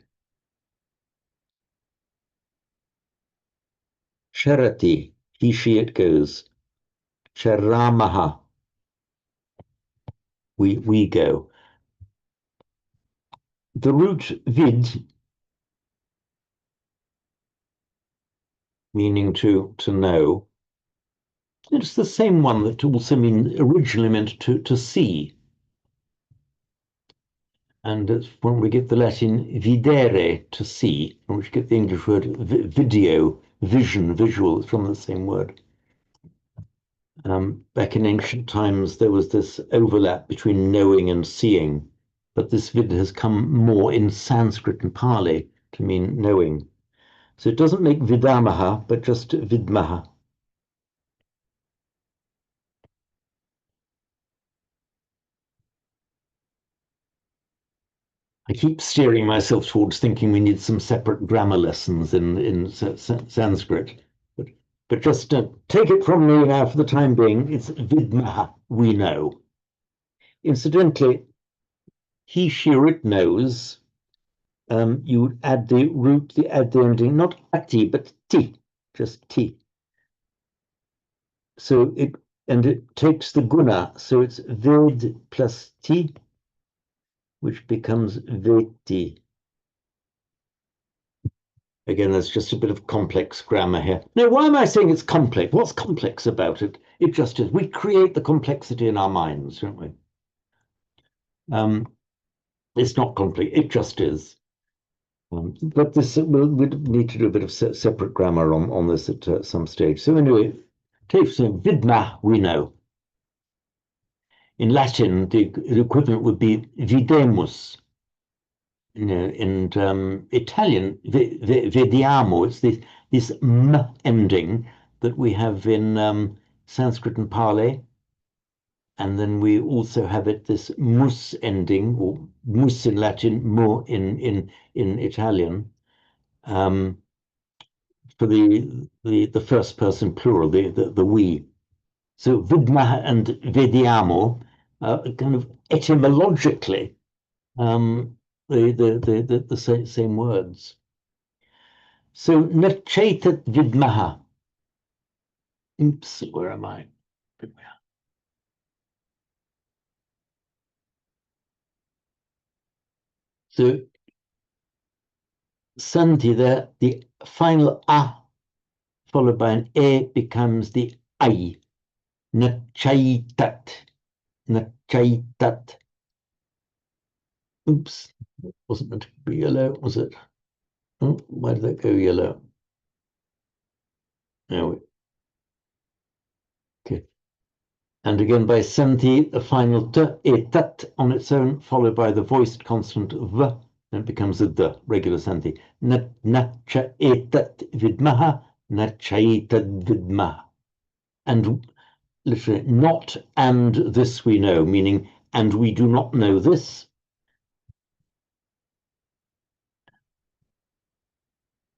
charati, he, she, it goes. Charamaha, we go. The root vid, meaning to know, it's the same one that also originally meant to see. And it's when we get the Latin videre, to see, from which we get the English word video, vision, visual, it's from the same word. Back in ancient times, there was this overlap between knowing and seeing, but this vid has come more in Sanskrit and Pali to mean knowing. So it doesn't make vidamaha, but just vidmaha. I keep steering myself towards thinking we need some separate grammar lessons in Sanskrit. But just take it from me now for the time being, it's vidmaha, we know. Incidentally, he, she, or it knows, you would add the root, add the ending, not ati, but ti, just ti. So it takes the guna, so it's ved plus ti, which becomes veti. Again, there's just a bit of complex grammar here. Now, why am I saying it's complex? What's complex about it? It just is. We create the complexity in our minds, don't we? It's not complex, it just is. But this we'll need to do a bit of separate grammar on this at some stage. So anyway, vidma, we know. In Latin, the equivalent would be videmus. In Italian, vediamo, it's this m ending that we have in Sanskrit and Pali. And then we also have this mus ending, or mus in Latin, mo in Italian, for the first person plural, the we. So vidma and vediamo kind of etymologically the same words. So nachaitat vidmaha. Oops, where am I? So sandhi there, the final a followed by an e becomes the I. Nachaitat. Nachaitat. Oops, it wasn't meant to be yellow, was it? Oh, why did that go yellow? No. Okay. And again by sandhi, the final t, etat on its own, followed by the voiced consonant v, and it becomes a d, regular sandhi. Nachaitat vidmaha, nachaitat vidmaha. And literally, not and this we know, meaning and we do not know this.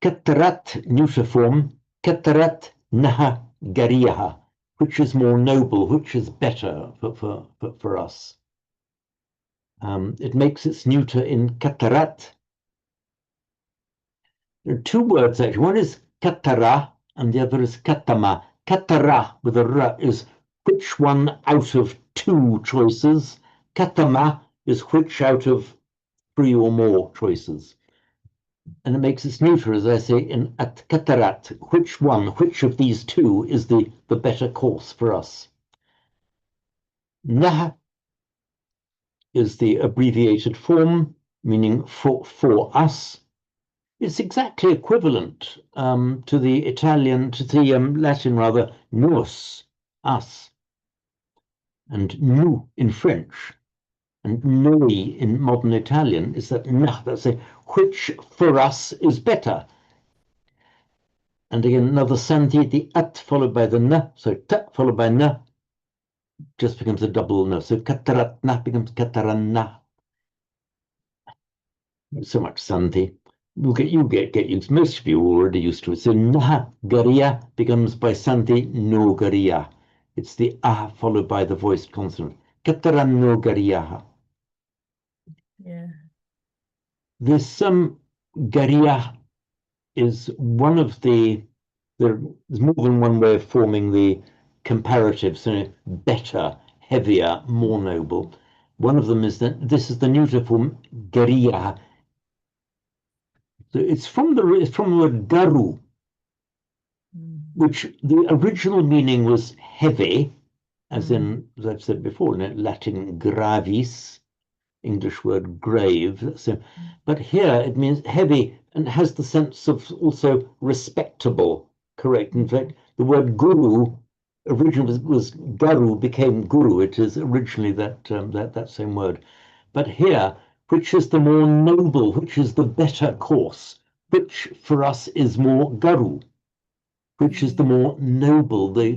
Katarat, neuter form, katarat naha gariyaha, which is more noble, which is better for us. It makes its neuter in katarat. There are two words actually. One is katara and the other is katama. Katara with a r is which one out of two choices. Katama is which out of three or more choices. And it makes its neuter, as I say, in at katarat, which of these two is the better course for us. Nah is the abbreviated form, meaning for us. It's exactly equivalent to the Latin rather, nos, us, and nous in French. And noi in modern Italian is that nah, that's a which for us is better. And again, another sandhi, the at followed by the na, so ta followed by na, just becomes a double na. So katarat na becomes kataranna. so much Santi. You get used. Most of you are already used to it. So Naha Gariya becomes by Santi no Gariya. It's the ah followed by the voiced consonant. Kataran no Gariyaha. Yeah. This Gariya is one of there's more than one way of forming the comparative, so better, heavier, more noble. One of them is that this is the neuter form Gariya. So it's from the word garu, which the original meaning was heavy, as in, as I've said before, in Latin gravis, English word grave. So, but here it means heavy and has the sense of also respectable, correct. In fact, the word guru originally was garu, became guru. It is originally that same word. But here, which is the more noble, which is the better course, which for us is more garu, which is the more noble, the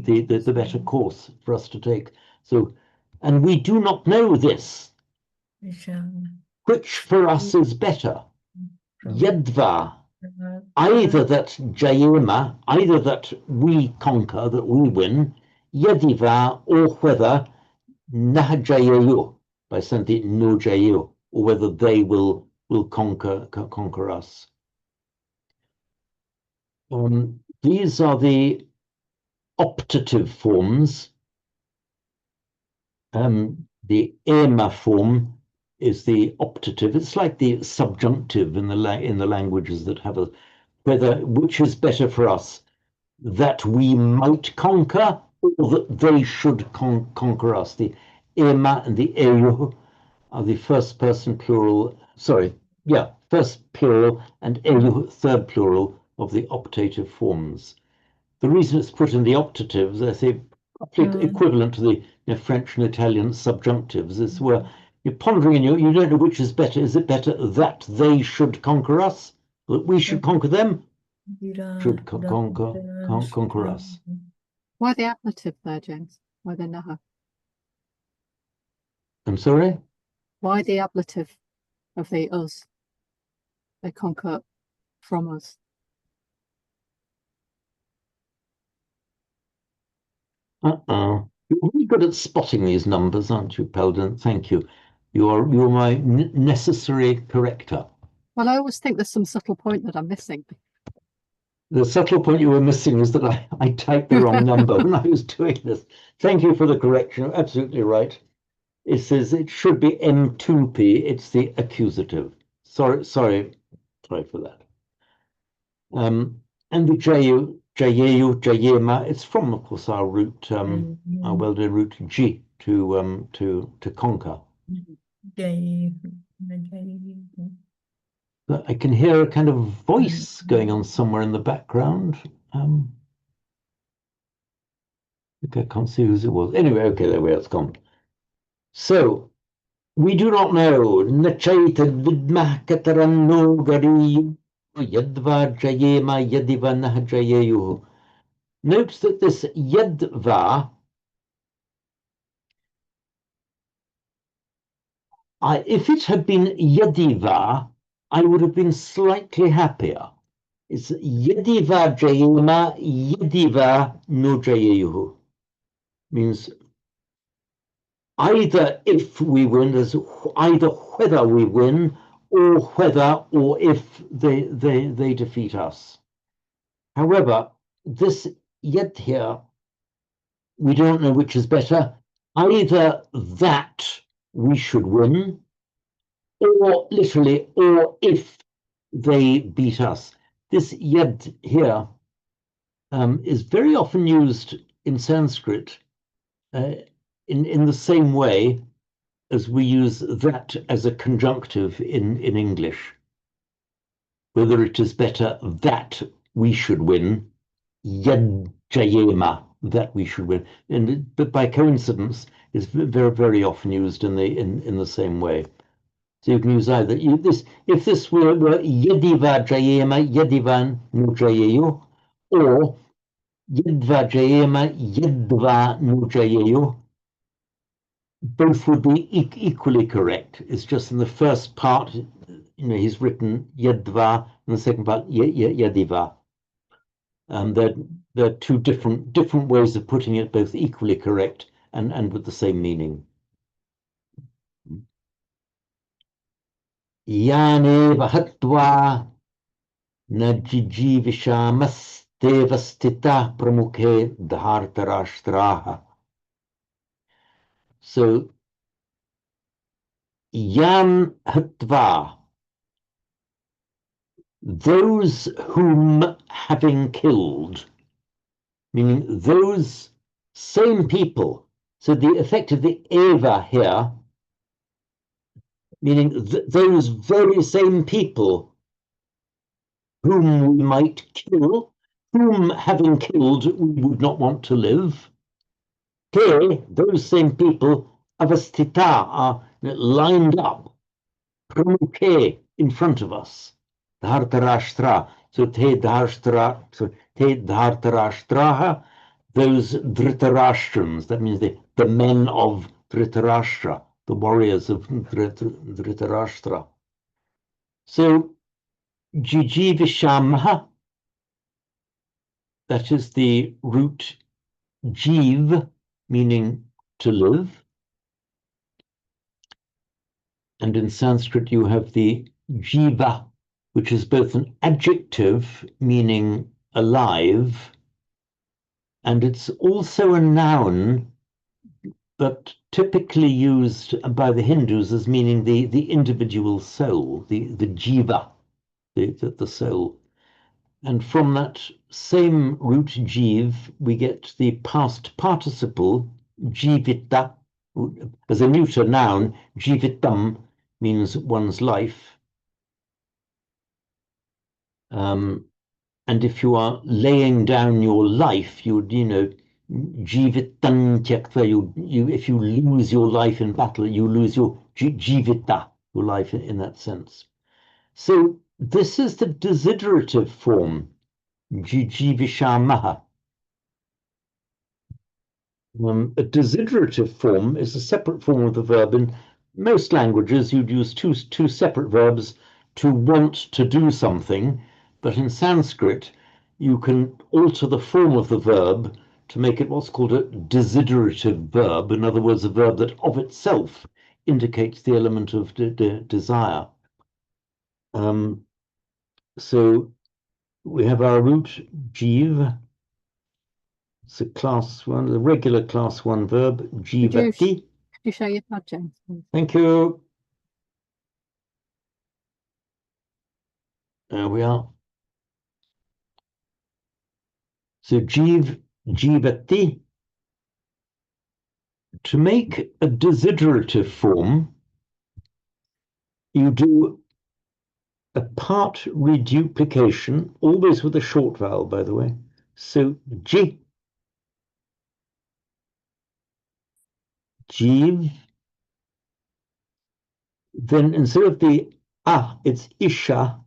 better course for us to take. So, and we do not know this. Which for us is better? Yadva, either that Jayema, either that we conquer, that we win, Yadiva, or whether Nahajayayu, by Santi no Jayu, or whether they will conquer us. These are the optative forms. The ema form is the optative. It's like the subjunctive in the languages that have which is better for us, that we might conquer or that they should conquer us. The ema and the eu are the first person plural. First plural and eu third plural of the optative forms. The reason it's put in the optatives, I say, equivalent to the French and Italian subjunctives, is where you're pondering and you don't know which is better. Is it better that they should conquer us, that we should conquer them, should conquer us? Why the ablative there, James? Why the naha? I'm sorry? Why the ablative of the us? They conquer from us. You're really good at spotting these numbers, aren't you, Peldon? Thank you. You're my necessary corrector. Well, I always think there's some subtle point that I'm missing. The subtle point you were missing is that I typed the wrong number when I was doing this. Thank you for the correction. Absolutely right. It says it should be M2P. It's the accusative. Sorry for that. And the Jayu, Jayema, it's from, of course, our root, our well-known root G to conquer. But I can hear a kind of voice going on somewhere in the background. I can't see whose it was. Anyway, okay, there we are, it's gone. So, we do not know. Nachaita vidmah kataran no gari yadva jayema yadiva nahajayeyu. Note that this yadva, if it had been yadiva, I would have been slightly happier. It's yadiva jayema yadiva no jayeyu. Means either if we win, as either whether we win or whether or if they defeat us. However, this yet here, we don't know which is better. Either that we should win, or literally, or if they beat us. This yad here is very often used in Sanskrit in the same way as we use that as a conjunctive in English. Whether it is better that we should win, yad jayema, that we should win, but by coincidence is very, very often used in the same way. So you can use either if this were yadiva jayema yadivan no jayeyu, or yadva jayema yadva no jayeyu. Both would be equally correct. It's just in the first part he's written yadva, and the second part yadiva. They're two different ways of putting it, both equally correct and with the same meaning. Yane vahatva najijivishamastevastita pramukhe dhartarashtraha. So yan hatva, those whom having killed, meaning those same people. So the effect of the eva here, meaning those very same people whom we might kill, whom having killed we would not want to live. Here, those same people, avastita, are lined up, pramukhe, in front of us. Dhartarashtra. So te dhartarashtraha, those Dhritarashtrams, that means the men of Dhritarashtra, the warriors of Dhritarashtra. So Jijivishamaha, that is the root jiv, meaning to live. And in Sanskrit you have the jiva, which is both an adjective meaning alive, and it's also a noun, but typically used by the Hindus as meaning the individual soul, the jiva, the soul. And from that same root jiv, we get the past participle jivita. As a neuter noun, jivitam means one's life. And if you are laying down your life, jivitam tyaktva, if you lose your life in battle, you lose your jivita, your life in that sense. So this is the desiderative form, jijivishamaha. A desiderative form is a separate form of the verb. In most languages, you'd use two separate verbs to want to do something, but in Sanskrit, you can alter the form of the verb to make it what's called a desiderative verb. In other words, a verb that of itself indicates the element of desire. So we have our root jiv. It's a class one, the regular class one verb, jivati. Could you show your pad, James? Please? Thank you. There we are. So jivati. To make a desiderative form, you do a part reduplication, always with a short vowel, by the way. So jiv, then instead of the it's isha.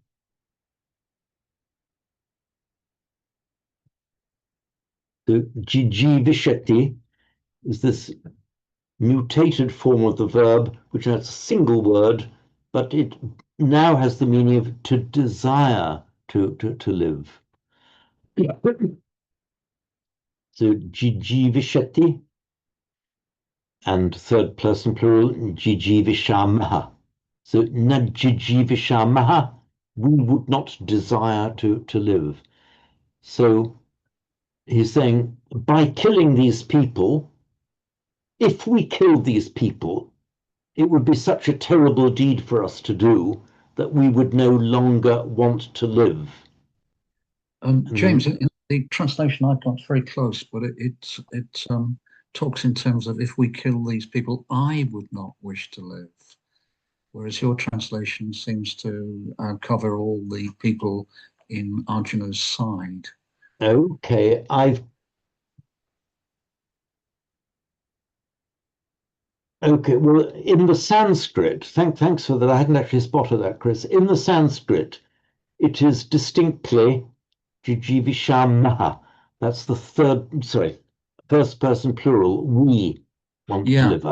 So jijivishati is this mutated form of the verb, which has a single word, but it now has the meaning of to desire to live. So jijivishati, and third person plural, jijivishamaha. So najijivishamaha, we would not desire to live. So he's saying, by killing these people, if we killed these people, it would be such a terrible deed for us to do that we would no longer want to live. James, in the translation I've got, it's very close, but it talks in terms of if we kill these people, I would not wish to live. Whereas your translation seems to cover all the people in Arjuna's side. Okay, Okay, well, in the Sanskrit, thanks for that. I hadn't actually spotted that, Chris. In the Sanskrit, it is distinctly jijivishamaha. That's the first person plural. We want to live.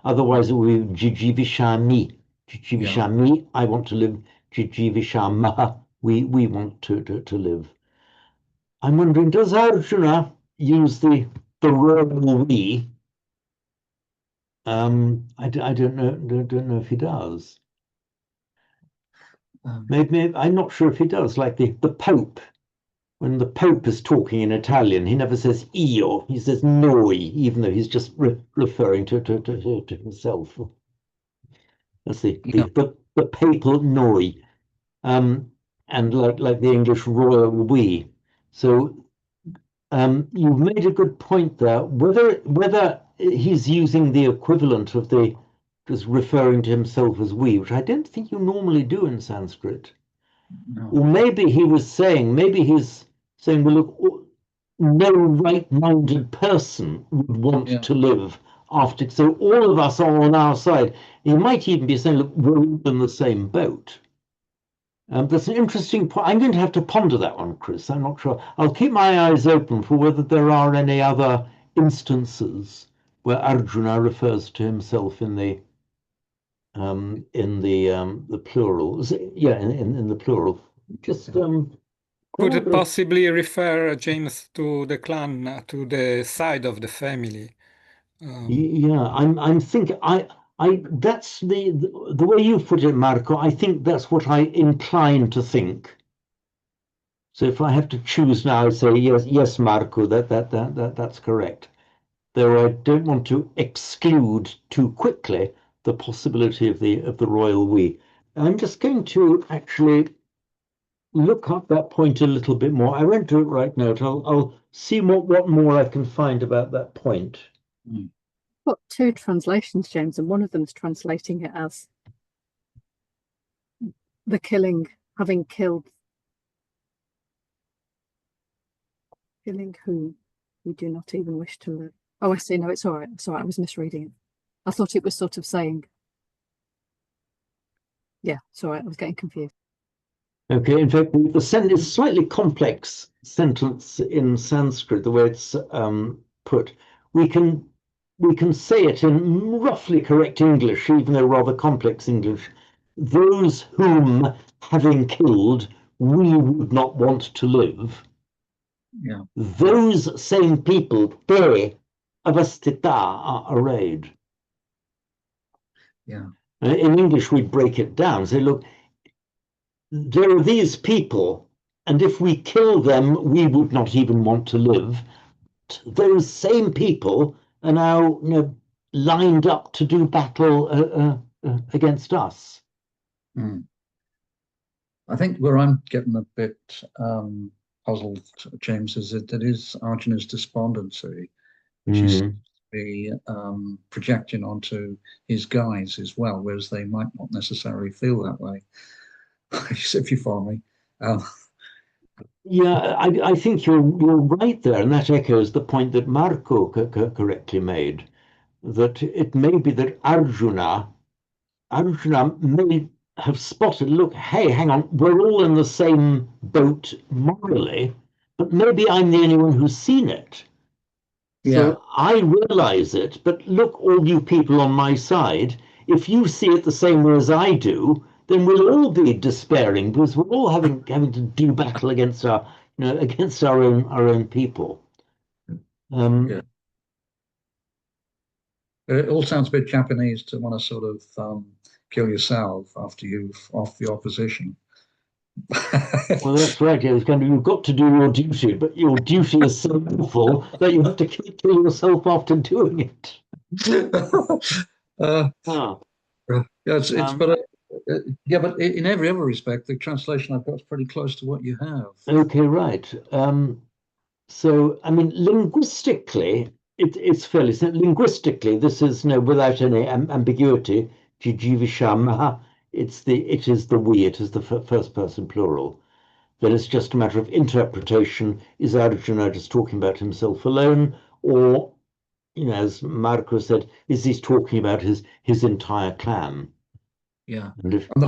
Otherwise, it would be jijivishami. Jijivishami, I want to live. jijivishama, we want to live. I'm wondering, does Arjuna use the royal we? I don't know if he does. Maybe I'm not sure if he does. Like the Pope, when the Pope is talking in Italian, he never says io, he says noi, even though he's just referring to himself. That's the papal noi, and like the English royal we. So you've made a good point there. Whether he's using the equivalent of the just referring to himself as we, which I don't think you normally do in Sanskrit. No. Or maybe he's saying, well, look, no right-minded person would want to live after. So all of us are on our side. He might even be saying, look, we're all in the same boat. That's an interesting point. I'm going to have to ponder that one, Chris. I'm not sure. I'll keep my eyes open for whether there are any other instances where Arjuna refers to himself in the plural. In the plural. Just could it possibly refer, James, to the clan, to the side of the family? Yeah, I'm thinking. That's the way you put it, Marco. I think that's what I incline to think. So if I have to choose now, I'd say yes, Marco. That's correct. Though I don't want to exclude too quickly the possibility of the royal we. I'm just going to actually look up that point a little bit more. I won't do it right now. I'll see what more I can find about that point. Got two translations, James, and one of them's translating it as the killing, having killed whom we do not even wish to live. Oh, I see. No, it's all right. It's all right. I was misreading it. I thought it was sort of saying, yeah, it's all right. I was getting confused. Okay, in fact, the sentence is slightly complex sentence in Sanskrit, the way it's put. We can say it in roughly correct English, even though rather complex English. Those whom, having killed, we would not want to live. Yeah. Those same people, te avastita, are arrayed. Yeah. In English, we break it down. Say, look, there are these people, and if we kill them, we would not even want to live. Those same people are now, lined up to do battle against us. I think where I'm getting a bit puzzled, James, is that it is Arjuna's despondency, which is to be projecting onto his guys as well, whereas they might not necessarily feel that way. If you follow me. Yeah, I think you're right there, and that echoes the point that Marco correctly made, that it may be that Arjuna may have spotted, look, hey, hang on, we're all in the same boat morally, but maybe I'm the only one who's seen it. So I realize it, but look, all you people on my side, if you see it the same way as I do, then we'll all be despairing because we're all having to do battle against our own people. It all sounds a bit Japanese to want to sort of kill yourself after you've off the opposition. Well, that's right. You've got to do your duty, but your duty is so awful that you have to kill yourself after doing it. But in every other respect, the translation I've got is pretty close to what you have. Okay, right. So, I mean, linguistically, it's fairly simple. Linguistically, this is without any ambiguity. Jijivishamaha. It is the we. It is the first person plural. Then it's just a matter of interpretation. Is Arjuna just talking about himself alone, or, as Marco said, is he talking about his entire clan? Yeah, and the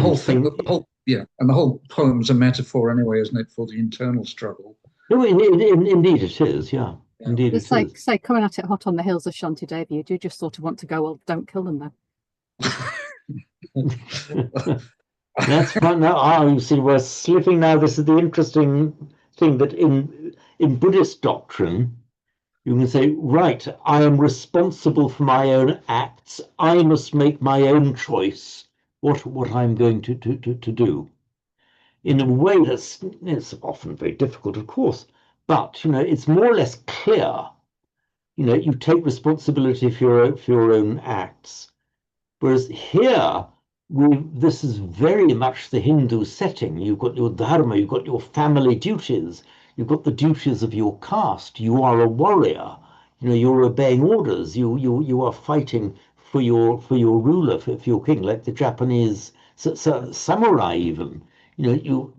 whole poem's a metaphor anyway, isn't it, for the internal struggle? No, indeed it is. Yeah, indeed it's it is. Say, coming at it hot on the hills of Shantidevi, you do just sort of want to go, well, don't kill them then. That's fine. Now, you see, we're slipping now. This is the interesting thing that in Buddhist doctrine, you can say, right, I am responsible for my own acts. I must make my own choice what I'm going to do. In a way it's often very difficult, of course, but it's more or less clear. You take responsibility for your own acts. Whereas here, this is very much the Hindu setting. You've got your dharma, you've got your family duties, you've got the duties of your caste. You are a warrior. You're obeying orders. You are fighting for your ruler, for your king, like the Japanese samurai even. You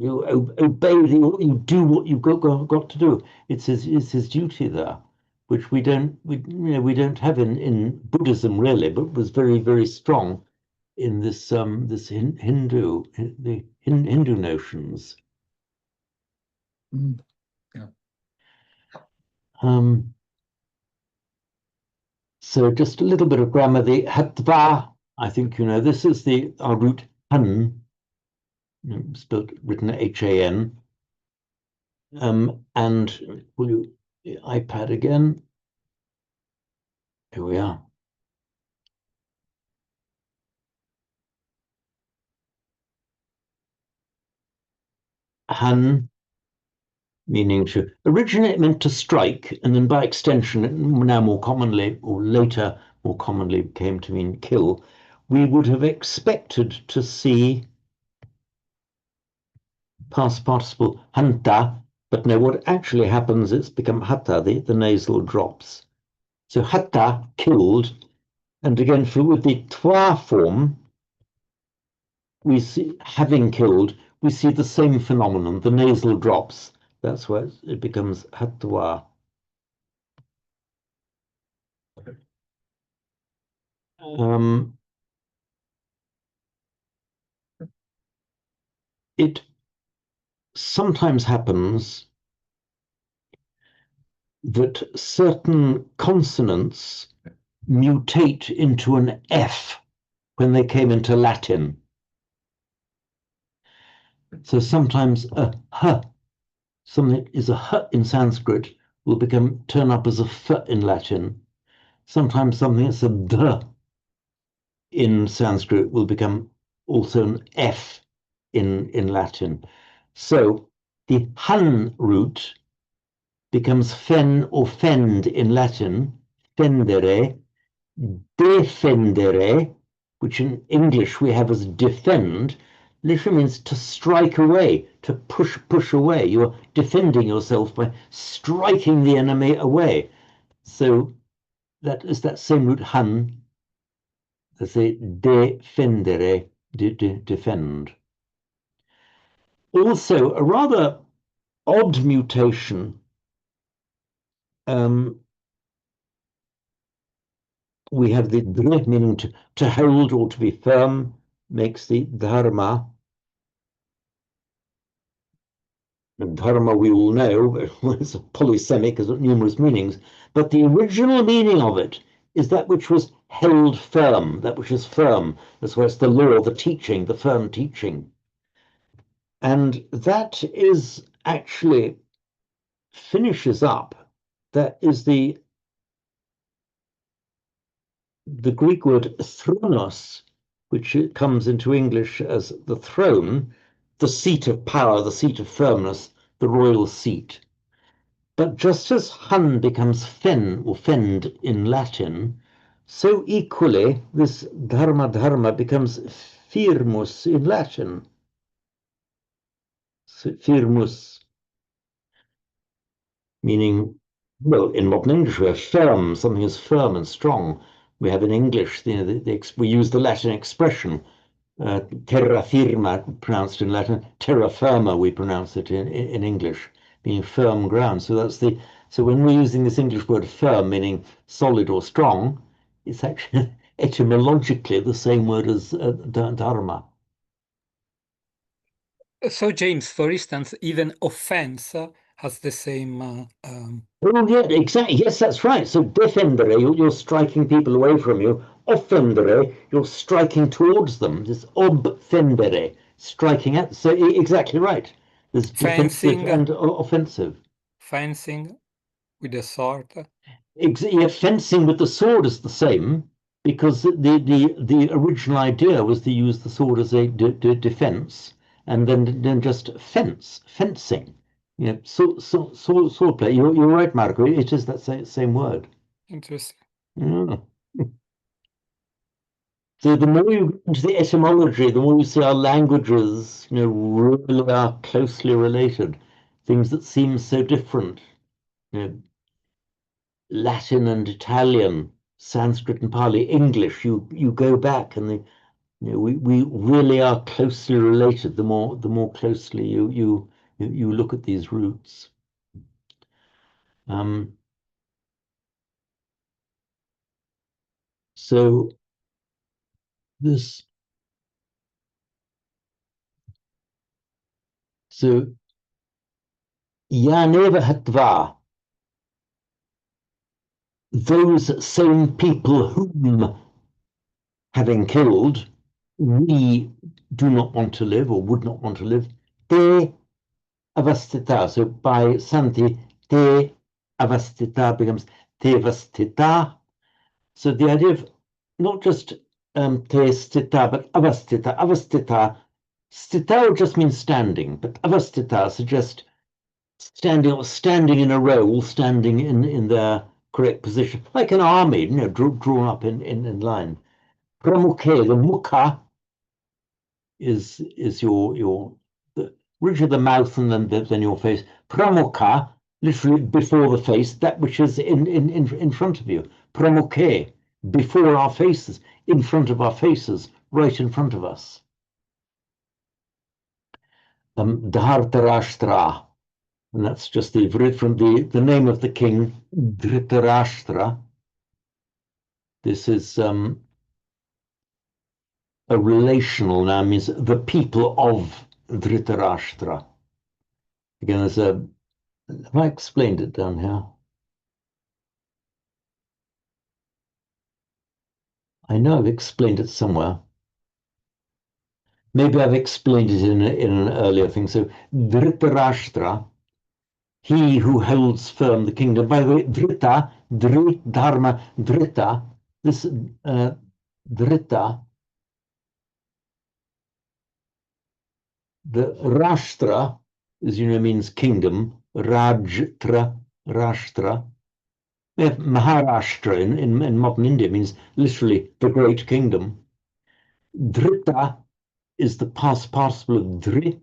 obey, you do what you've got to do. It's his duty there, which we don't have in Buddhism really, but was very, very strong in this Hindu notions. Mm. Yeah. So just a little bit of grammar. The hatva, I think this is our root han, written HAN. And will you the iPad again? Here we are. Han, meaning to originally it meant to strike, and then by extension, now more commonly, or later more commonly came to mean kill. We would have expected to see past participle hanta, but no, what actually happens, it's become hatta, the nasal drops. So hatta, killed, and again, with the twa form, we see, having killed, we see the same phenomenon, the nasal drops. That's why it becomes hatwa. It sometimes happens that certain consonants mutate into an F when they came into Latin. So sometimes a H, something that is a H in Sanskrit, will turn up as a F in Latin. Sometimes something that's a D in Sanskrit will become also an F in Latin. So the Han root becomes fen or fend in Latin, fendere, defendere, which in English we have as defend, literally means to strike away, to push away. You're defending yourself by striking the enemy away. So that is that same root han, as a defendere, defend. Also, a rather odd mutation. We have the dre, meaning to hold or to be firm, makes the dharma. And dharma, we all know, it's a polysemic, has got numerous meanings, but the original meaning of it is that which was held firm, that which is firm. That's why it's the law, the teaching, the firm teaching. And that is actually finishes up, that is the Greek word thronos, which comes into English as the throne, the seat of power, the seat of firmness, the royal seat. But just as han becomes fen or fend in Latin, so equally this dharma becomes firmus in Latin. Firmus, meaning, well, in modern English we have firm, something is firm and strong. We have in English, we use the Latin expression, terra firma, pronounced in Latin, terra firma, we pronounce it in English, meaning firm ground. So so when we're using this English word firm, meaning solid or strong, it's actually etymologically the same word as dharma. So, James, for instance, even offense has the same. Oh, yeah, exactly. Yes, that's right. So defendere, you're striking people away from you. Offendere, you're striking towards them. This obfendere, striking at. So exactly right. There's defensive Fencing. and offensive. Fencing with the sword. Yeah, fencing with the sword is the same, because the original idea was to use the sword as a defense, and then just fencing. You know, sword play. You're right, Marco. It is that same word. Interesting. Yeah. So the more you go into the etymology, the more you see our languages, you know, really are closely related. Things that seem so different. You know, Latin and Italian, Sanskrit and Pali, English. You go back, and you know, we really are closely related. The more closely you look at these roots. So this. So Yaneva Hatva, those same people whom, having killed, we do not want to live or would not want to live, te avastita. So by Santi, te avastita becomes te avastita. So the idea of not just te stita, but avastita. Avastita, stita just means standing, but avastita suggests standing in a row, all standing in their correct position, like an army, you know, drawn up in line. Pramukhe, the mukha is your the ridge of the mouth, and then your face. Pramukha, literally before the face, that which is in front of you. Pramukhe, before our faces, in front of our faces, right in front of us. Dhartarashtra, and that's just from the name of the king, Dhritarashtra. This is a relational noun, means the people of Dhritarashtra. Again, there's have I explained it down here? I know I've explained it somewhere. Maybe I've explained it in an earlier thing. So Dhritarashtra, he who holds firm the kingdom. By the way, Dhrita, Dri, Dharma, Dhrita, this Dhrita, the Rashtra, as you know, means kingdom. Rajtra, Rashtra. We have Maharashtra in modern India, means literally the great kingdom. Dhrita is the past participle of Dhri,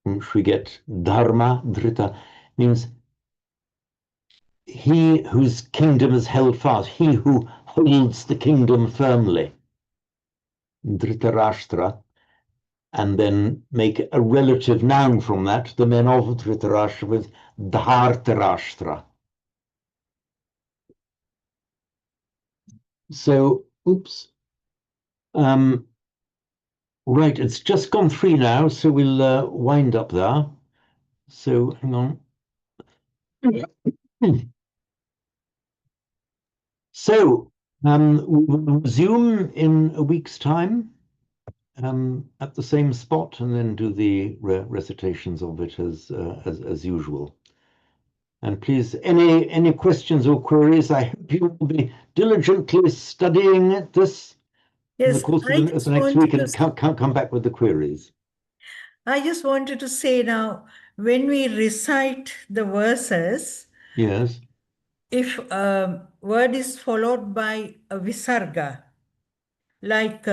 from which we get Dharma, Dhrita, means he whose kingdom is held fast, he who holds the kingdom firmly. Dhritarashtra. And then make a relative noun from that, the men of Dhritarashtra, with Dhartarashtra. So, oops. Right, it's just gone 3 now, so we'll wind up there. So, hang on. So, we'll resume in a week's time at the same spot, and then do the recitations of it as usual. And please, any questions or queries? I hope you will be diligently studying this in the Yes, course of I the just next wanted week, to and come back with the queries. I just wanted to say now, when we recite the verses, Yes. if a word is followed by a visarga, like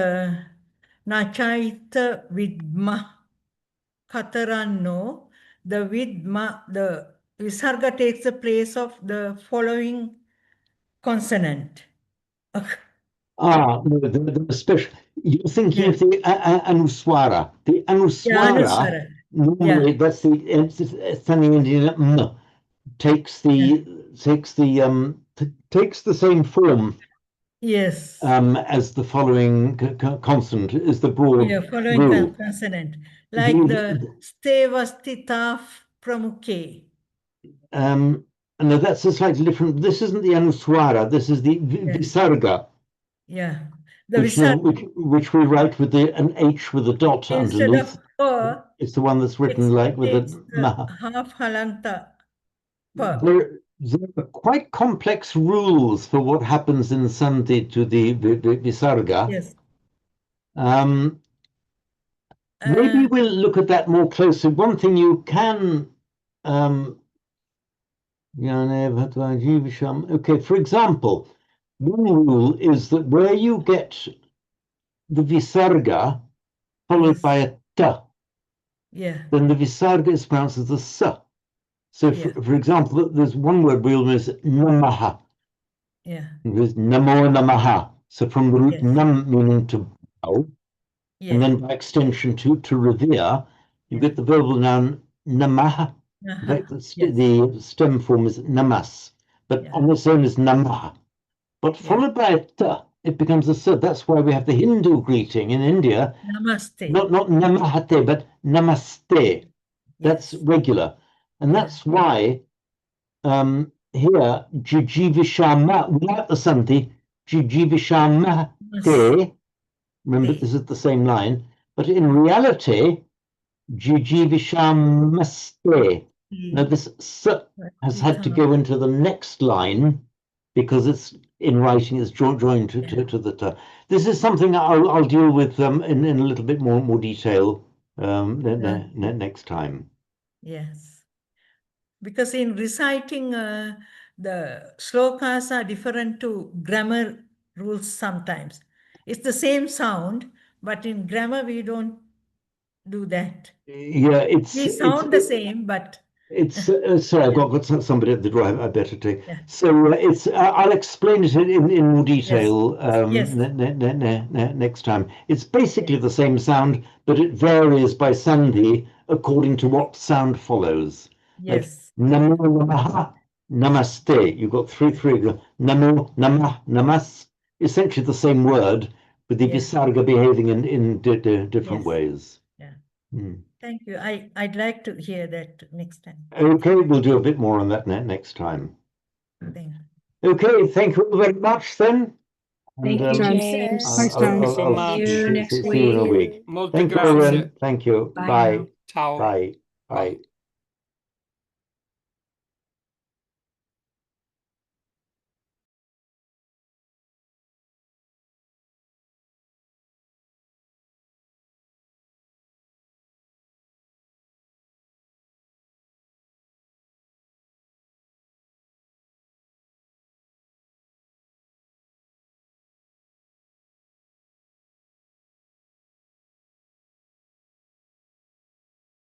Nachaita Vidma Kataranno, the visarga takes the place of the following consonant. No, the special. You're thinking of Yes. the anuswara. The Yeah, anuswara, Anuswara. normally Yeah. that's the emphasis, standing in takes the same form Yes. as the following consonant, is the broad Yeah, following rule. consonant. Like the stevastita pramukhe. No, that's a slightly different. This isn't the anuswara. This is the visarga. Yeah. The Visarga. which we write with an H with a dot Instead underneath. of pa, It's the one that's written like with it's a the ma. half halanta pa. There are quite complex rules for what happens in Sandhi to the Visarga. Yes. Maybe we'll look at that more closely. One thing you can, okay, for example, one rule is that where you get the Visarga followed Yes. by a ta, Yeah. then the Visarga is pronounced as a sa. So, Yeah. for example, there's one word we will use namaha. Yeah. There's namo namaha. So from the root Yes. nam meaning to bow, Yeah. and then by extension to revere, you get the verbal noun namaha. In fact, the stem form is namas, but on its own is namaha. But followed by a ta, it becomes a sa. That's why we have the Hindu greeting in India. Namaste. Not namahate, but namaste. That's regular. And that's why here, jijivishama, without the sandhi, jijivishama remember this is the same line, but in reality, jijivishamaste. Now this s has had to go into the next line because it's in writing, it's joined to the ta. This is something I'll deal with in a little bit more detail next time. Yes. Because in reciting, the slokas are different to grammar rules sometimes. It's the same sound, but in grammar we don't do that. Yeah, We sound the same, but it's sorry, I've got somebody at the door. I better take. So it's I'll explain it in more detail next time. It's basically the same sound, but it varies by sandhi according to what sound follows. Yes. Like namo namaha, namaste. You've got three. Namo namah namas. Essentially the same word, with the visarga behaving in different ways. Yeah. Hmm. Thank you. I'd like to hear that next time. Okay, we'll do a bit more on that next time. Thank you. Okay, thank you all very much then. Thank you, James. Thank you so much. See you next See you in a week. Molte Thank you, grazie. Owen. Thank you. Bye Bye. now. Ciao. Bye. Bye.